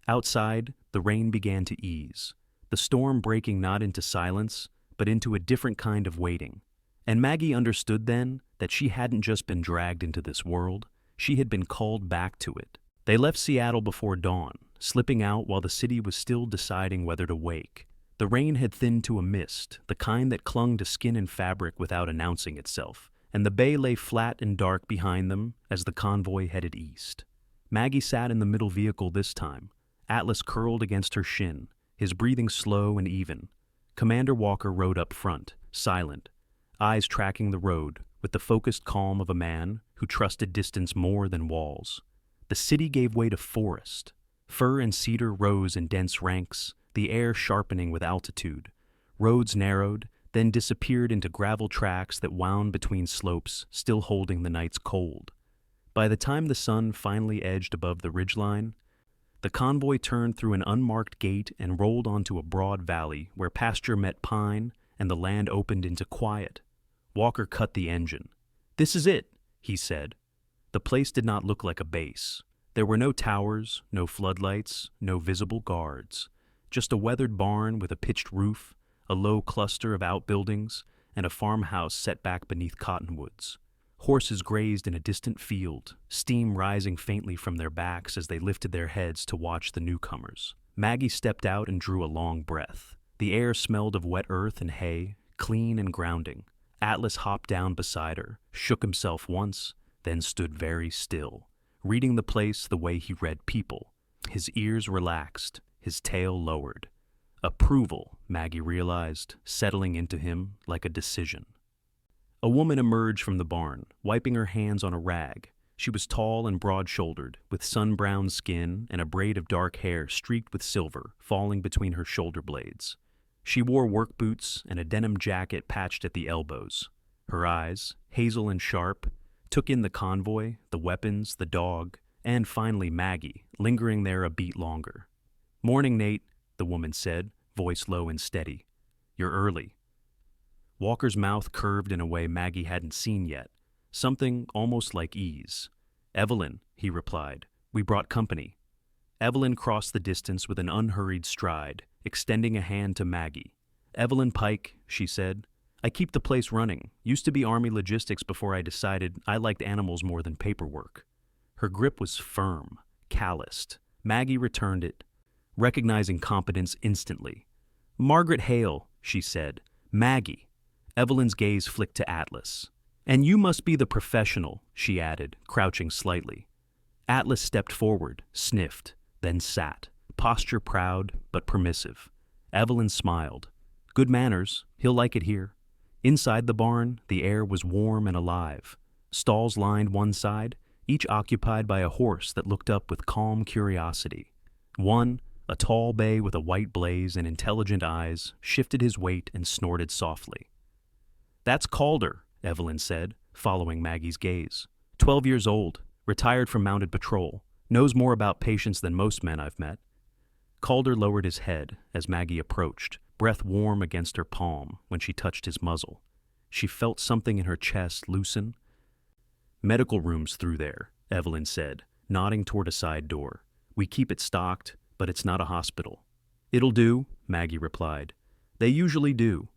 Outside, the rain began to ease, the storm breaking not into silence, but into a different kind of waiting. And Maggie understood then that she hadn't just been dragged into this world, she had been called back to it. They left Seattle before dawn, slipping out while the city was still deciding whether to wake. The rain had thinned to a mist, the kind that clung to skin and fabric without announcing itself, and the bay lay flat and dark behind them as the convoy headed east. Maggie sat in the middle vehicle this time, Atlas curled against her shin, his breathing slow and even. Commander Walker rode up front, silent, eyes tracking the road with the focused calm of a man who trusted distance more than walls. The city gave way to forest. Fir and cedar rose in dense ranks, the air sharpening with altitude. Roads narrowed, then disappeared into gravel tracks that wound between slopes, still holding the night's cold. By the time the sun finally edged above the ridgeline, the convoy turned through an unmarked gate and rolled onto a broad valley where pasture met pine and the land opened into quiet. Walker cut the engine. "This is it," he said. The place did not look like a base. There were no towers, no floodlights, no visible guards. Just a weathered barn with a pitched roof, a low cluster of outbuildings, and a farmhouse set back beneath cottonwoods. Horses grazed in a distant field, steam rising faintly from their backs as they lifted their heads to watch the newcomers. Maggie stepped out and drew a long breath. The air smelled of wet earth and hay, clean and grounding. Atlas hopped down beside her, shook himself once, then stood very still, reading the place the way he read people. His ears relaxed, his tail lowered. Approval, Maggie realized, settling into him like a decision. A woman emerged from the barn, wiping her hands on a rag. She was tall and broad-shouldered, with sun-browned skin and a braid of dark hair streaked with silver falling between her shoulder blades. She wore work boots and a denim jacket patched at the elbows. Her eyes, hazel and sharp, took in the convoy, the weapons, the dog, and finally Maggie, lingering there a beat longer. "Morning, Nate," the woman said, voice low and steady. "You're early." Walker's mouth curved in a way Maggie hadn't seen yet, something almost like ease. "Evelyn," he replied. "We brought company." Evelyn crossed the distance with an unhurried stride, extending a hand to Maggie. "Evelyn Pike," she said. "I keep the place running. Used to be Army logistics before I decided I liked animals more than paperwork." Her grip was firm, calloused. Maggie returned it, recognizing competence instantly. "Margaret Hale," she said. "Maggie." Evelyn's gaze flicked to Atlas. "And you must be the professional," she added, crouching slightly. Atlas stepped forward, sniffed, then sat, posture proud but permissive. Evelyn smiled. "Good manners. He'll like it here." Inside the barn, the air was warm and alive. Stalls lined one side, each occupied by a horse that looked up with calm curiosity. One, a tall bay with a white blaze and intelligent eyes, shifted his weight and snorted softly. "That's Calder," Evelyn said, following Maggie's gaze. 12 years old, retired from mounted patrol, knows more about patience than most men I've met. Calder lowered his head as Maggie approached, breath warm against her palm when she touched his muzzle. She felt something in her chest loosen. "Medical room's through there," Evelyn said, nodding toward a side door. "We keep it stocked, but it's not a hospital." "It'll do," Maggie replied. "They usually do."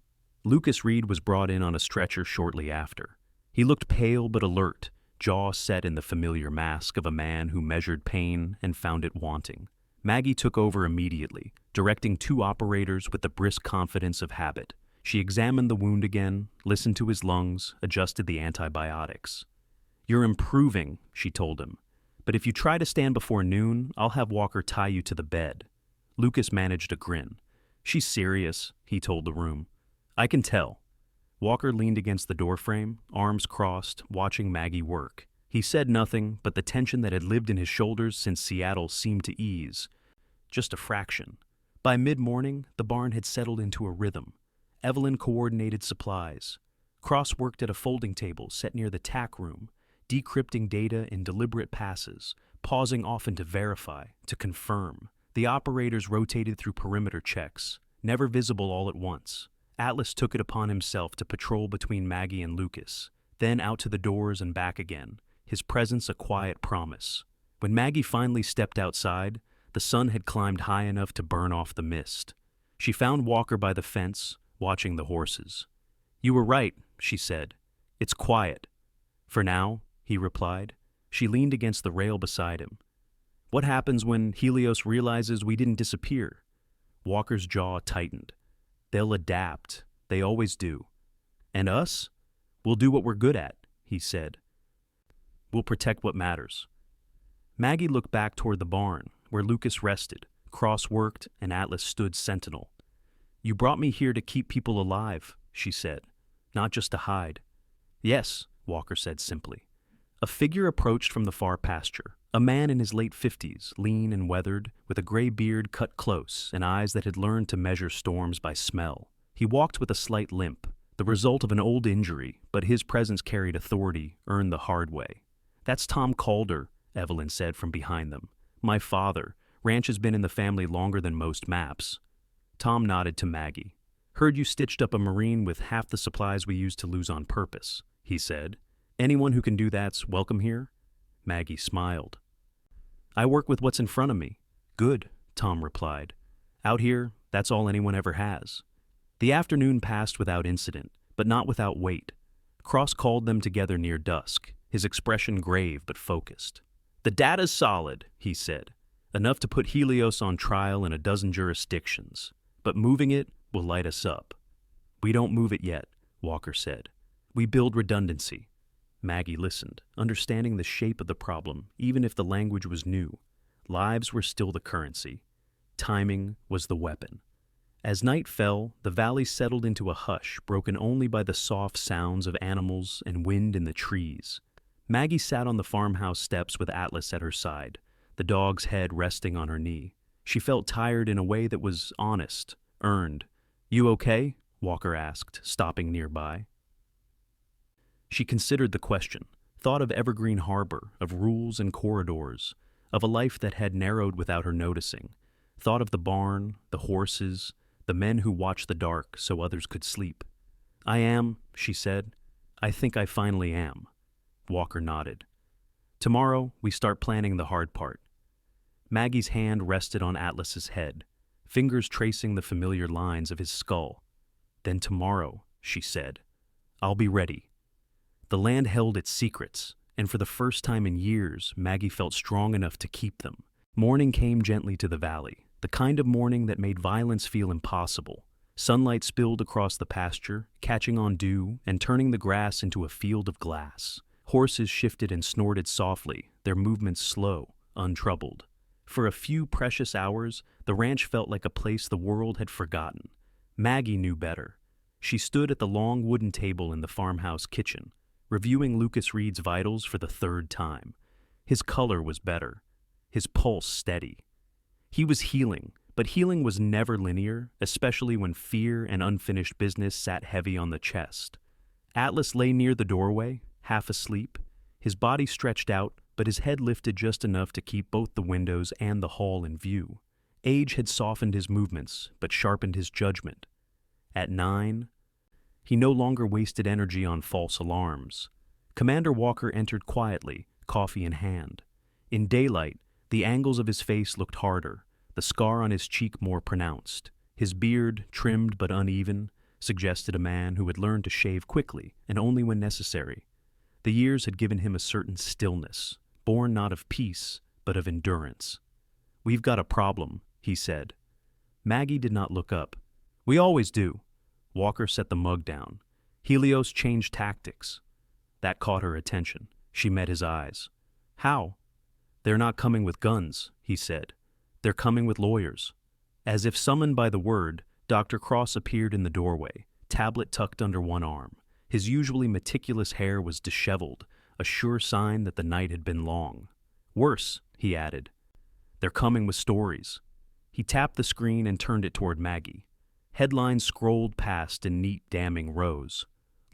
Lucas Reed was brought in on a stretcher shortly after. He looked pale but alert, jaw set in the familiar mask of a man who measured pain and found it wanting. Maggie took over immediately, directing 2 operators with the brisk confidence of habit. She examined the wound again, listened to his lungs, adjusted the antibiotics. "You're improving," she told him. "But if you try to stand before noon, I'll have Walker tie you to the bed." Lucas managed a grin. "She's serious," he told the room. "I can tell." Walker leaned against the doorframe, arms crossed, watching Maggie work. He said nothing, but the tension that had lived in his shoulders since Seattle seemed to ease. Just a fraction. By mid-morning, the barn had settled into a rhythm. Evelyn coordinated supplies. Cross worked at a folding table set near the tack room, decrypting data in deliberate passes, pausing often to verify, to confirm. The operators rotated through perimeter checks, never visible all at once. Atlas took it upon himself to patrol between Maggie and Lucas, then out to the doors and back again, his presence a quiet promise. When Maggie finally stepped outside, the sun had climbed high enough to burn off the mist. She found Walker by the fence, watching the horses. "You were right," she said. "It's quiet." "For now," he replied. She leaned against the rail beside him. "What happens when Helios realizes we didn't disappear?" Walker's jaw tightened. "They'll adapt. They always do." "And us? We'll do what we're good at," he said. "We'll protect what matters." Maggie looked back toward the barn, where Lucas rested, cross-worked, and Atlas stood sentinel. "You brought me here to keep people alive," she said, "not just to hide." "Yes," Walker said simply. A figure approached from the far pasture, a man in his late 50s, lean and weathered, with a gray beard cut close and eyes that had learned to measure storms by smell. He walked with a slight limp, the result of an old injury, but his presence carried authority, earned the hard way. That's Tom Calder, Evelyn said from behind them. My father. Ranch has been in the family longer than most maps. Tom nodded to Maggie. Heard you stitched up a Marine with half the supplies we used to lose on purpose, he said. Anyone who can do that's welcome here? Maggie smiled. I work with what's in front of me. Good, Tom replied. Out here, that's all anyone ever has. The afternoon passed without incident, but not without weight. Cross called them together near dusk, his expression grave but focused. The data's solid, he said. Enough to put Helios on trial in a dozen jurisdictions. But moving it will light us up. We don't move it yet, Walker said. We build redundancy. Maggie listened, understanding the shape of the problem, even if the language was new. Lives were still the currency. Timing was the weapon. As night fell, the valley settled into a hush, broken only by the soft sounds of animals and wind in the trees. Maggie sat on the farmhouse steps with Atlas at her side, the dog's head resting on her knee. She felt tired in a way that was honest, earned. You okay? Walker asked, stopping nearby. She considered the question, thought of Evergreen Harbor, of rules and corridors, of a life that had narrowed without her noticing, thought of the barn, the horses, the men who watched the dark so others could sleep. I am, she said. I think I finally am. Walker nodded. Tomorrow, we start planning the hard part. Maggie's hand rested on Atlas's head, fingers tracing the familiar lines of his skull. Then tomorrow, she said, I'll be ready. The land held its secrets, and for the first time in years, Maggie felt strong enough to keep them. Morning came gently to the valley, the kind of morning that made violence feel impossible. Sunlight spilled across the pasture, catching on dew and turning the grass into a field of glass. Horses shifted and snorted softly, their movements slow, untroubled. For a few precious hours, the ranch felt like a place the world had forgotten. Maggie knew better. She stood at the long wooden table in the farmhouse kitchen, reviewing Lucas Reed's vitals for the third time. His color was better, his pulse steady. He was healing, but healing was never linear, especially when fear and unfinished business sat heavy on the chest. Atlas lay near the doorway, half asleep, his body stretched out, but his head lifted just enough to keep both the windows and the hall in view. Age had softened his movements, but sharpened his judgment. At 9, he no longer wasted energy on false alarms. Commander Walker entered quietly, coffee in hand. In daylight, the angles of his face looked harder, the scar on his cheek more pronounced. His beard, trimmed but uneven, suggested a man who had learned to shave quickly and only when necessary. The years had given him a certain stillness, born not of peace, but of endurance. We've got a problem, he said. Maggie did not look up. We always do. Walker set the mug down. Helios changed tactics. That caught her attention. She met his eyes. How? They're not coming with guns, he said. They're coming with lawyers. As if summoned by the word, Dr. Cross appeared in the doorway, tablet tucked under one arm. His usually meticulous hair was disheveled, a sure sign that the night had been long. Worse, he added. They're coming with stories. He tapped the screen and turned it toward Maggie. Headlines scrolled past in neat, damning rows.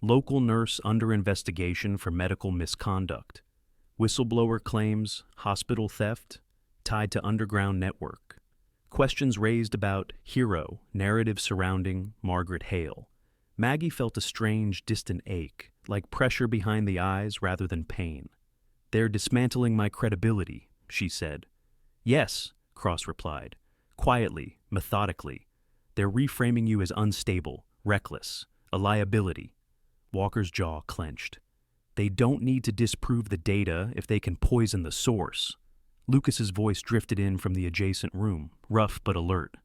Local nurse under investigation for medical misconduct. Whistleblower claims hospital theft tied to underground network. Questions raised about Hero, narrative surrounding Margaret Hale. Maggie felt a strange, distant ache, like pressure behind the eyes rather than pain. They're dismantling my credibility, she said. Yes, Cross replied, quietly, methodically. They're reframing you as unstable, reckless, a liability. Walker's jaw clenched. They don't need to disprove the data if they can poison the source. Lucas's voice drifted in from the adjacent room, rough but alert.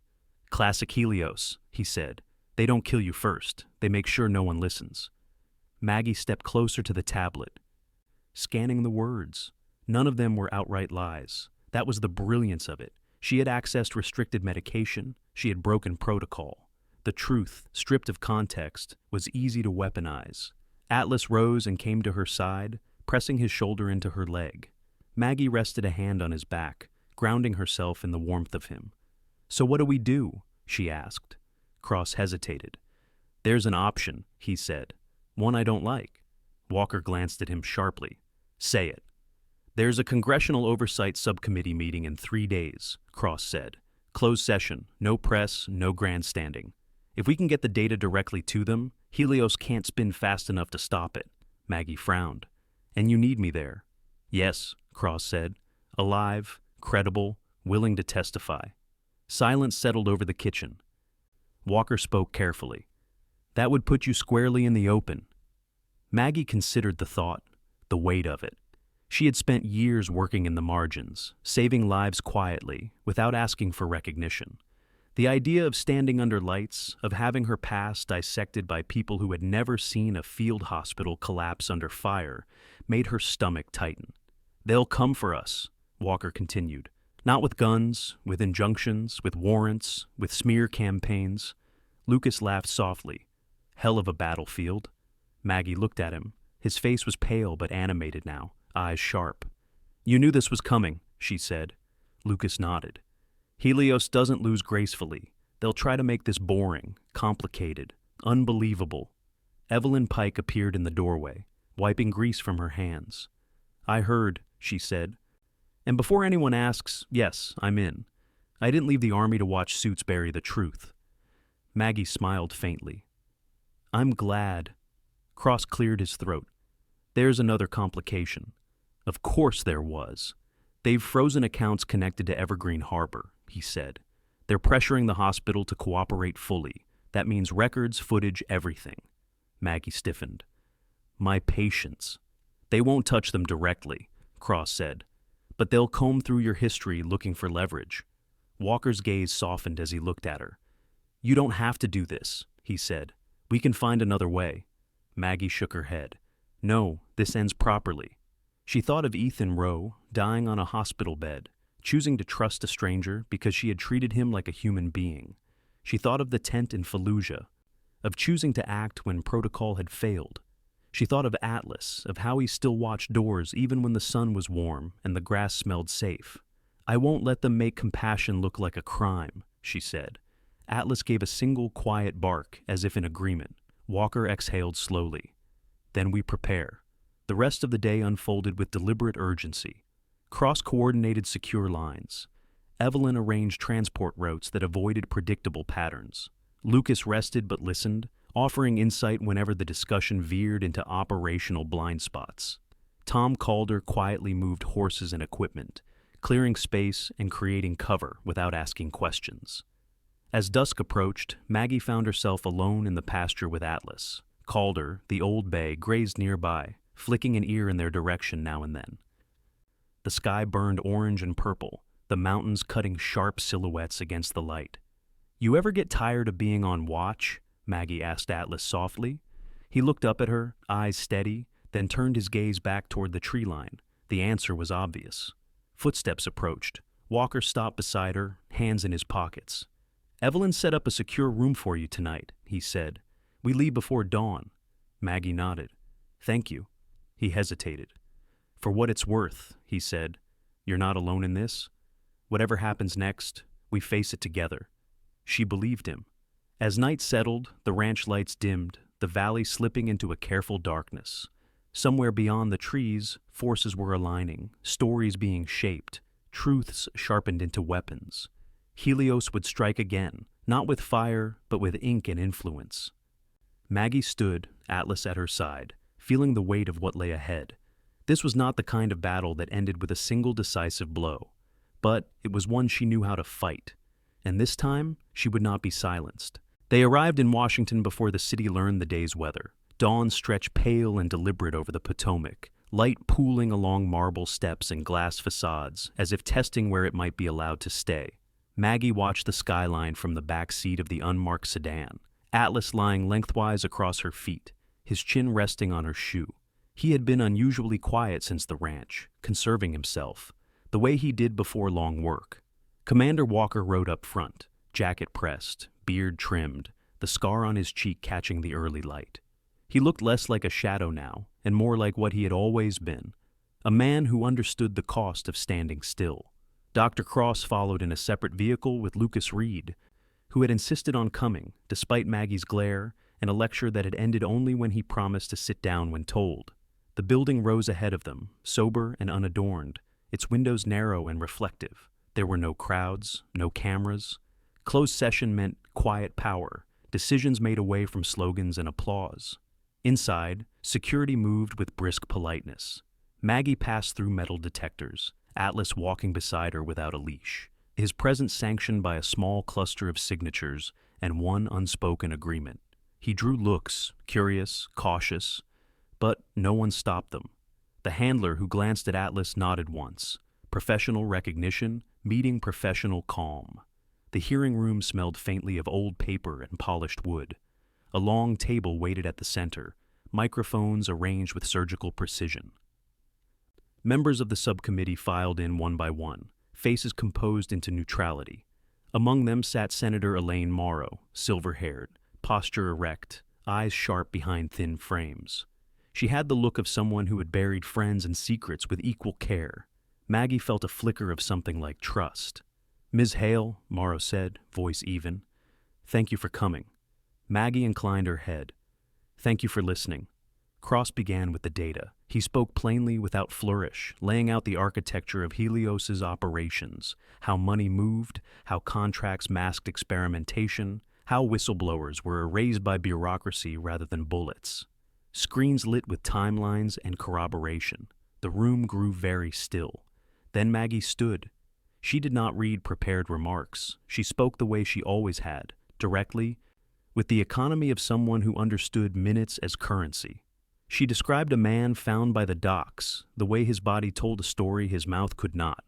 Classic Helios, he said. They don't kill you first. They make sure no one listens. Maggie stepped closer to the tablet, scanning the words. None of them were outright lies. That was the brilliance of it. She had accessed restricted medication. She had broken protocol. The truth, stripped of context, was easy to weaponize. Atlas rose and came to her side, pressing his shoulder into her leg. Maggie rested a hand on his back, grounding herself in the warmth of him. So what do we do? She asked. Cross hesitated. There's an option, he said. One I don't like. Walker glanced at him sharply. Say it. There's a Congressional Oversight Subcommittee meeting in 3 days, Cross said. Closed session, no press, no grandstanding. If we can get the data directly to them, Helios can't spin fast enough to stop it. Maggie frowned. And you need me there. Yes, Cross said. Alive, credible, willing to testify. Silence settled over the kitchen. Walker spoke carefully. That would put you squarely in the open. Maggie considered the thought, the weight of it. She had spent years working in the margins, saving lives quietly, without asking for recognition. The idea of standing under lights, of having her past dissected by people who had never seen a field hospital collapse under fire, made her stomach tighten. They'll come for us, Walker continued. Not with guns, with injunctions, with warrants, with smear campaigns. Lucas laughed softly. Hell of a battlefield. Maggie looked at him. His face was pale but animated now, eyes sharp. You knew this was coming, she said. Lucas nodded. Helios doesn't lose gracefully. They'll try to make this boring, complicated, unbelievable. Evelyn Pike appeared in the doorway, wiping grease from her hands. I heard, she said. And before anyone asks, yes, I'm in. I didn't leave the army to watch suits bury the truth. Maggie smiled faintly. I'm glad. Cross cleared his throat. There's another complication. Of course there was. They've frozen accounts connected to Evergreen Harbor, he said. They're pressuring the hospital to cooperate fully. That means records, footage, everything. Maggie stiffened. My patience. They won't touch them directly, Cross said. But they'll comb through your history looking for leverage. Walker's gaze softened as he looked at her. You don't have to do this, he said. We can find another way. Maggie shook her head. No, this ends properly. She thought of Ethan Rowe, dying on a hospital bed, choosing to trust a stranger because she had treated him like a human being. She thought of the tent in Fallujah, of choosing to act when protocol had failed. She thought of Atlas, of how he still watched doors even when the sun was warm and the grass smelled safe. I won't let them make compassion look like a crime, she said. Atlas gave a single quiet bark, as if in agreement. Walker exhaled slowly. Then we prepare. The rest of the day unfolded with deliberate urgency. Cross coordinated secure lines. Evelyn arranged transport routes that avoided predictable patterns. Lucas rested but listened, offering insight whenever the discussion veered into operational blind spots. Tom Calder quietly moved horses and equipment, clearing space and creating cover without asking questions. As dusk approached, Maggie found herself alone in the pasture with Atlas. Calder, the old bay, grazed nearby, flicking an ear in their direction now and then. The sky burned orange and purple, the mountains cutting sharp silhouettes against the light. You ever get tired of being on watch? Maggie asked Atlas softly. He looked up at her, eyes steady, then turned his gaze back toward the tree line. The answer was obvious. Footsteps approached. Walker stopped beside her, hands in his pockets. Evelyn set up a secure room for you tonight, he said. We leave before dawn. Maggie nodded. Thank you. He hesitated. For what it's worth, he said. You're not alone in this. Whatever happens next, we face it together. She believed him. As night settled, the ranch lights dimmed, the valley slipping into a careful darkness. Somewhere beyond the trees, forces were aligning, stories being shaped, truths sharpened into weapons. Helios would strike again, not with fire, but with ink and influence. Maggie stood, Atlas at her side, feeling the weight of what lay ahead. This was not the kind of battle that ended with a single decisive blow, but it was one she knew how to fight. And this time, she would not be silenced. They arrived in Washington before the city learned the day's weather. Dawn stretched pale and deliberate over the Potomac, light pooling along marble steps and glass facades, as if testing where it might be allowed to stay. Maggie watched the skyline from the back seat of the unmarked sedan, Atlas lying lengthwise across her feet, his chin resting on her shoe. He had been unusually quiet since the ranch, conserving himself, the way he did before long work. Commander Walker rode up front, jacket pressed, beard trimmed, the scar on his cheek catching the early light. He looked less like a shadow now, and more like what he had always been, a man who understood the cost of standing still. Dr. Cross followed in a separate vehicle with Lucas Reed, who had insisted on coming, despite Maggie's glare and a lecture that had ended only when he promised to sit down when told. The building rose ahead of them, sober and unadorned, its windows narrow and reflective. There were no crowds, no cameras. Closed session meant quiet power, decisions made away from slogans and applause. Inside, security moved with brisk politeness. Maggie passed through metal detectors, Atlas walking beside her without a leash, his presence sanctioned by a small cluster of signatures and one unspoken agreement. He drew looks, curious, cautious, but no one stopped them. The handler who glanced at Atlas nodded once. Professional recognition, meeting professional calm. The hearing room smelled faintly of old paper and polished wood. A long table waited at the center, microphones arranged with surgical precision. Members of the subcommittee filed in one by one, faces composed into neutrality. Among them sat Senator Elaine Mauro, silver-haired, posture erect, eyes sharp behind thin frames. She had the look of someone who had buried friends and secrets with equal care. Maggie felt a flicker of something like trust. "Ms. Hale," Mauro said, voice even, "thank you for coming." Maggie inclined her head. "Thank you for listening." Cross began with the data. He spoke plainly without flourish, laying out the architecture of Helios's operations, how money moved, how contracts masked experimentation, how whistleblowers were erased by bureaucracy rather than bullets. Screens lit with timelines and corroboration. The room grew very still. Then Maggie stood. She did not read prepared remarks. She spoke the way she always had, directly, with the economy of someone who understood minutes as currency. She described a man found by the docks, the way his body told a story his mouth could not,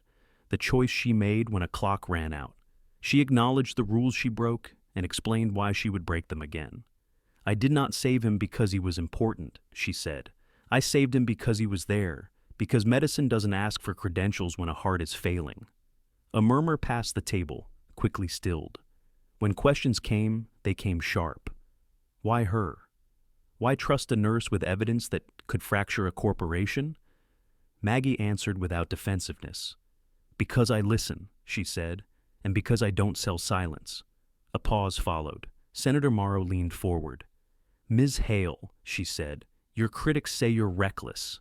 the choice she made when a clock ran out. She acknowledged the rules she broke and explained why she would break them again. "I did not save him because he was important," she said. "I saved him because he was there, because medicine doesn't ask for credentials when a heart is failing." A murmur passed the table, quickly stilled. When questions came, they came sharp. Why her? Why trust a nurse with evidence that could fracture a corporation? Maggie answered without defensiveness. "Because I listen," she said, "and because I don't sell silence." A pause followed. Senator Mauro leaned forward. "Ms. Hale," she said, "your critics say you're reckless."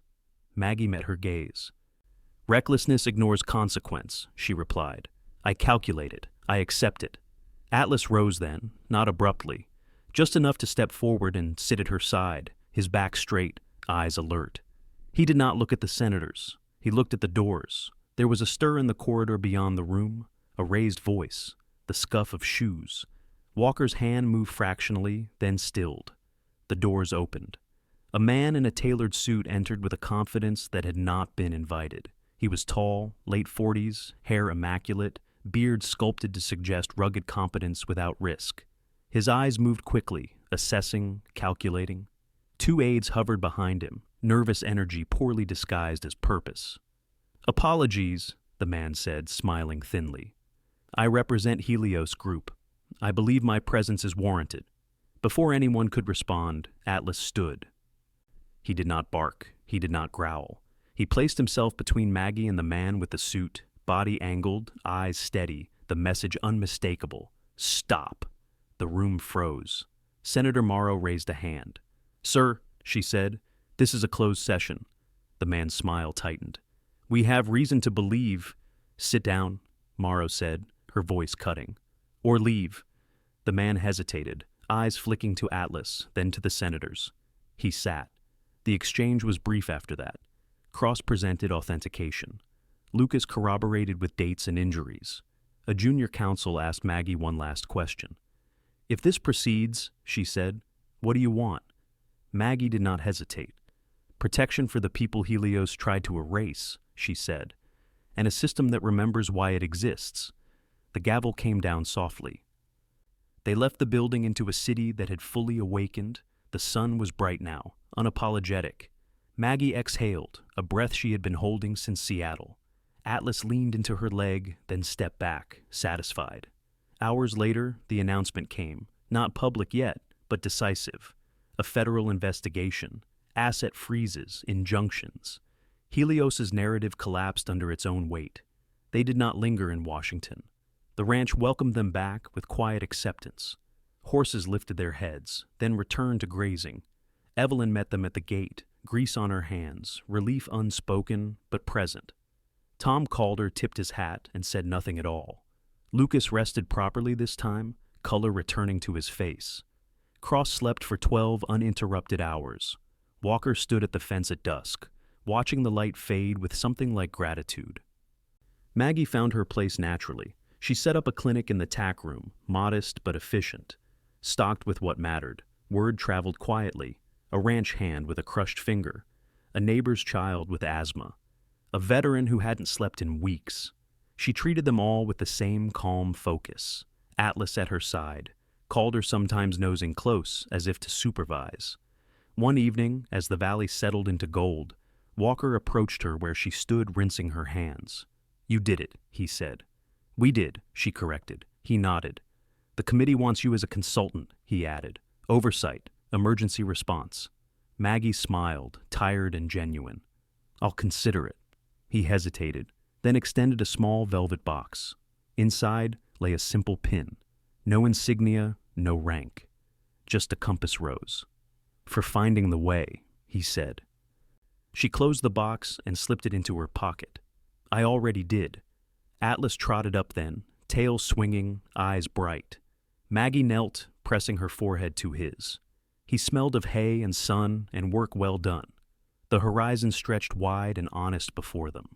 Maggie met her gaze. "Recklessness ignores consequence," she replied. "I calculate it. I accept it." Atlas rose then, not abruptly, just enough to step forward and sit at her side, his back straight, eyes alert. He did not look at the senators. He looked at the doors. There was a stir in the corridor beyond the room, a raised voice, the scuff of shoes. Walker's hand moved fractionally, then stilled. The doors opened. A man in a tailored suit entered with a confidence that had not been invited. He was tall, late 40s, hair immaculate, beard sculpted to suggest rugged competence without risk. His eyes moved quickly, assessing, calculating. Two aides hovered behind him, nervous energy poorly disguised as purpose. "Apologies," the man said, smiling thinly. "I represent Helios Group. I believe my presence is warranted." Before anyone could respond, Atlas stood. He did not bark. He did not growl. He placed himself between Maggie and the man with the suit, body angled, eyes steady, the message unmistakable. "Stop." The room froze. Senator Mauro raised a hand. "Sir," she said, "this is a closed session." The man's smile tightened. "We have reason to believe—" "Sit down," Mauro said, her voice cutting. "Or leave." The man hesitated, eyes flicking to Atlas, then to the senators. He sat. The exchange was brief after that. Cross presented authentication. Lucas corroborated with dates and injuries. A junior counsel asked Maggie one last question. "If this proceeds," she said, "what do you want?" Maggie did not hesitate. "Protection for the people Helios tried to erase," she said, "and a system that remembers why it exists." The gavel came down softly. They left the building into a city that had fully awakened. The sun was bright now, unapologetic. Maggie exhaled, a breath she had been holding since Seattle. Atlas leaned into her leg, then stepped back, satisfied. Hours later, the announcement came, not public yet, but decisive. A federal investigation, asset freezes, injunctions. Helios's narrative collapsed under its own weight. They did not linger in Washington. The ranch welcomed them back with quiet acceptance. Horses lifted their heads, then returned to grazing. Evelyn met them at the gate, grease on her hands, relief unspoken but present. Tom Calder tipped his hat and said nothing at all. Lucas rested properly this time, color returning to his face. Cross slept for 12 uninterrupted hours. Walker stood at the fence at dusk, watching the light fade with something like gratitude. Maggie found her place naturally. She set up a clinic in the tack room, modest but efficient. Stocked with what mattered, word traveled quietly. A ranch hand with a crushed finger, a neighbor's child with asthma, a veteran who hadn't slept in weeks. She treated them all with the same calm focus. Atlas at her side, Calder sometimes nosing close as if to supervise. One evening, as the valley settled into gold, Walker approached her where she stood rinsing her hands. "You did it," he said. "We did," she corrected. He nodded. "The committee wants you as a consultant," he added. "Oversight, emergency response." Maggie smiled, tired and genuine. "I'll consider it." He hesitated, then extended a small velvet box. Inside lay a simple pin. No insignia, no rank. Just a compass rose. "For finding the way," he said. She closed the box and slipped it into her pocket. "I already did." Atlas trotted up then, tail swinging, eyes bright. Maggie knelt, pressing her forehead to his. He smelled of hay and sun and work well done. The horizon stretched wide and honest before them.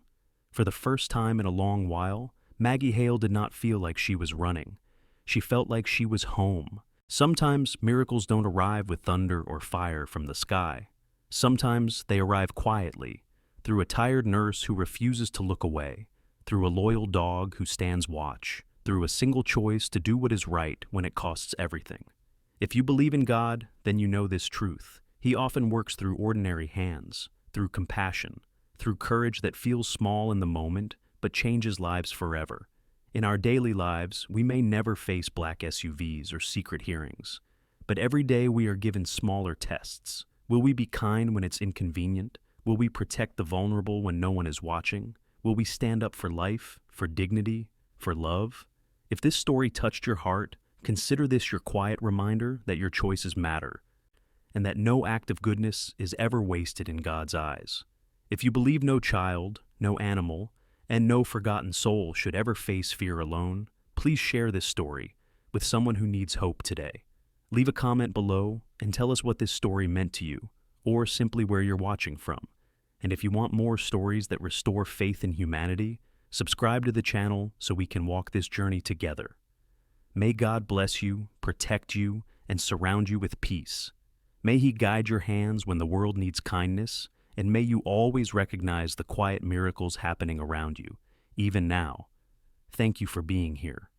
For the first time in a long while, Maggie Hale did not feel like she was running. She felt like she was home. Sometimes miracles don't arrive with thunder or fire from the sky. Sometimes they arrive quietly, through a tired nurse who refuses to look away, through a loyal dog who stands watch, through a single choice to do what is right when it costs everything. If you believe in God, then you know this truth. He often works through ordinary hands, through compassion, through courage that feels small in the moment but changes lives forever. In our daily lives, we may never face black SUVs or secret hearings, but every day we are given smaller tests. Will we be kind when it's inconvenient? Will we protect the vulnerable when no one is watching? Will we stand up for life, for dignity, for love? If this story touched your heart, consider this your quiet reminder that your choices matter, and that no act of goodness is ever wasted in God's eyes. If you believe no child, no animal, and no forgotten soul should ever face fear alone, please share this story with someone who needs hope today. Leave a comment below and tell us what this story meant to you, or simply where you're watching from. And if you want more stories that restore faith in humanity, subscribe to the channel so we can walk this journey together. May God bless you, protect you, and surround you with peace. May He guide your hands when the world needs kindness, and may you always recognize the quiet miracles happening around you, even now. Thank you for being here.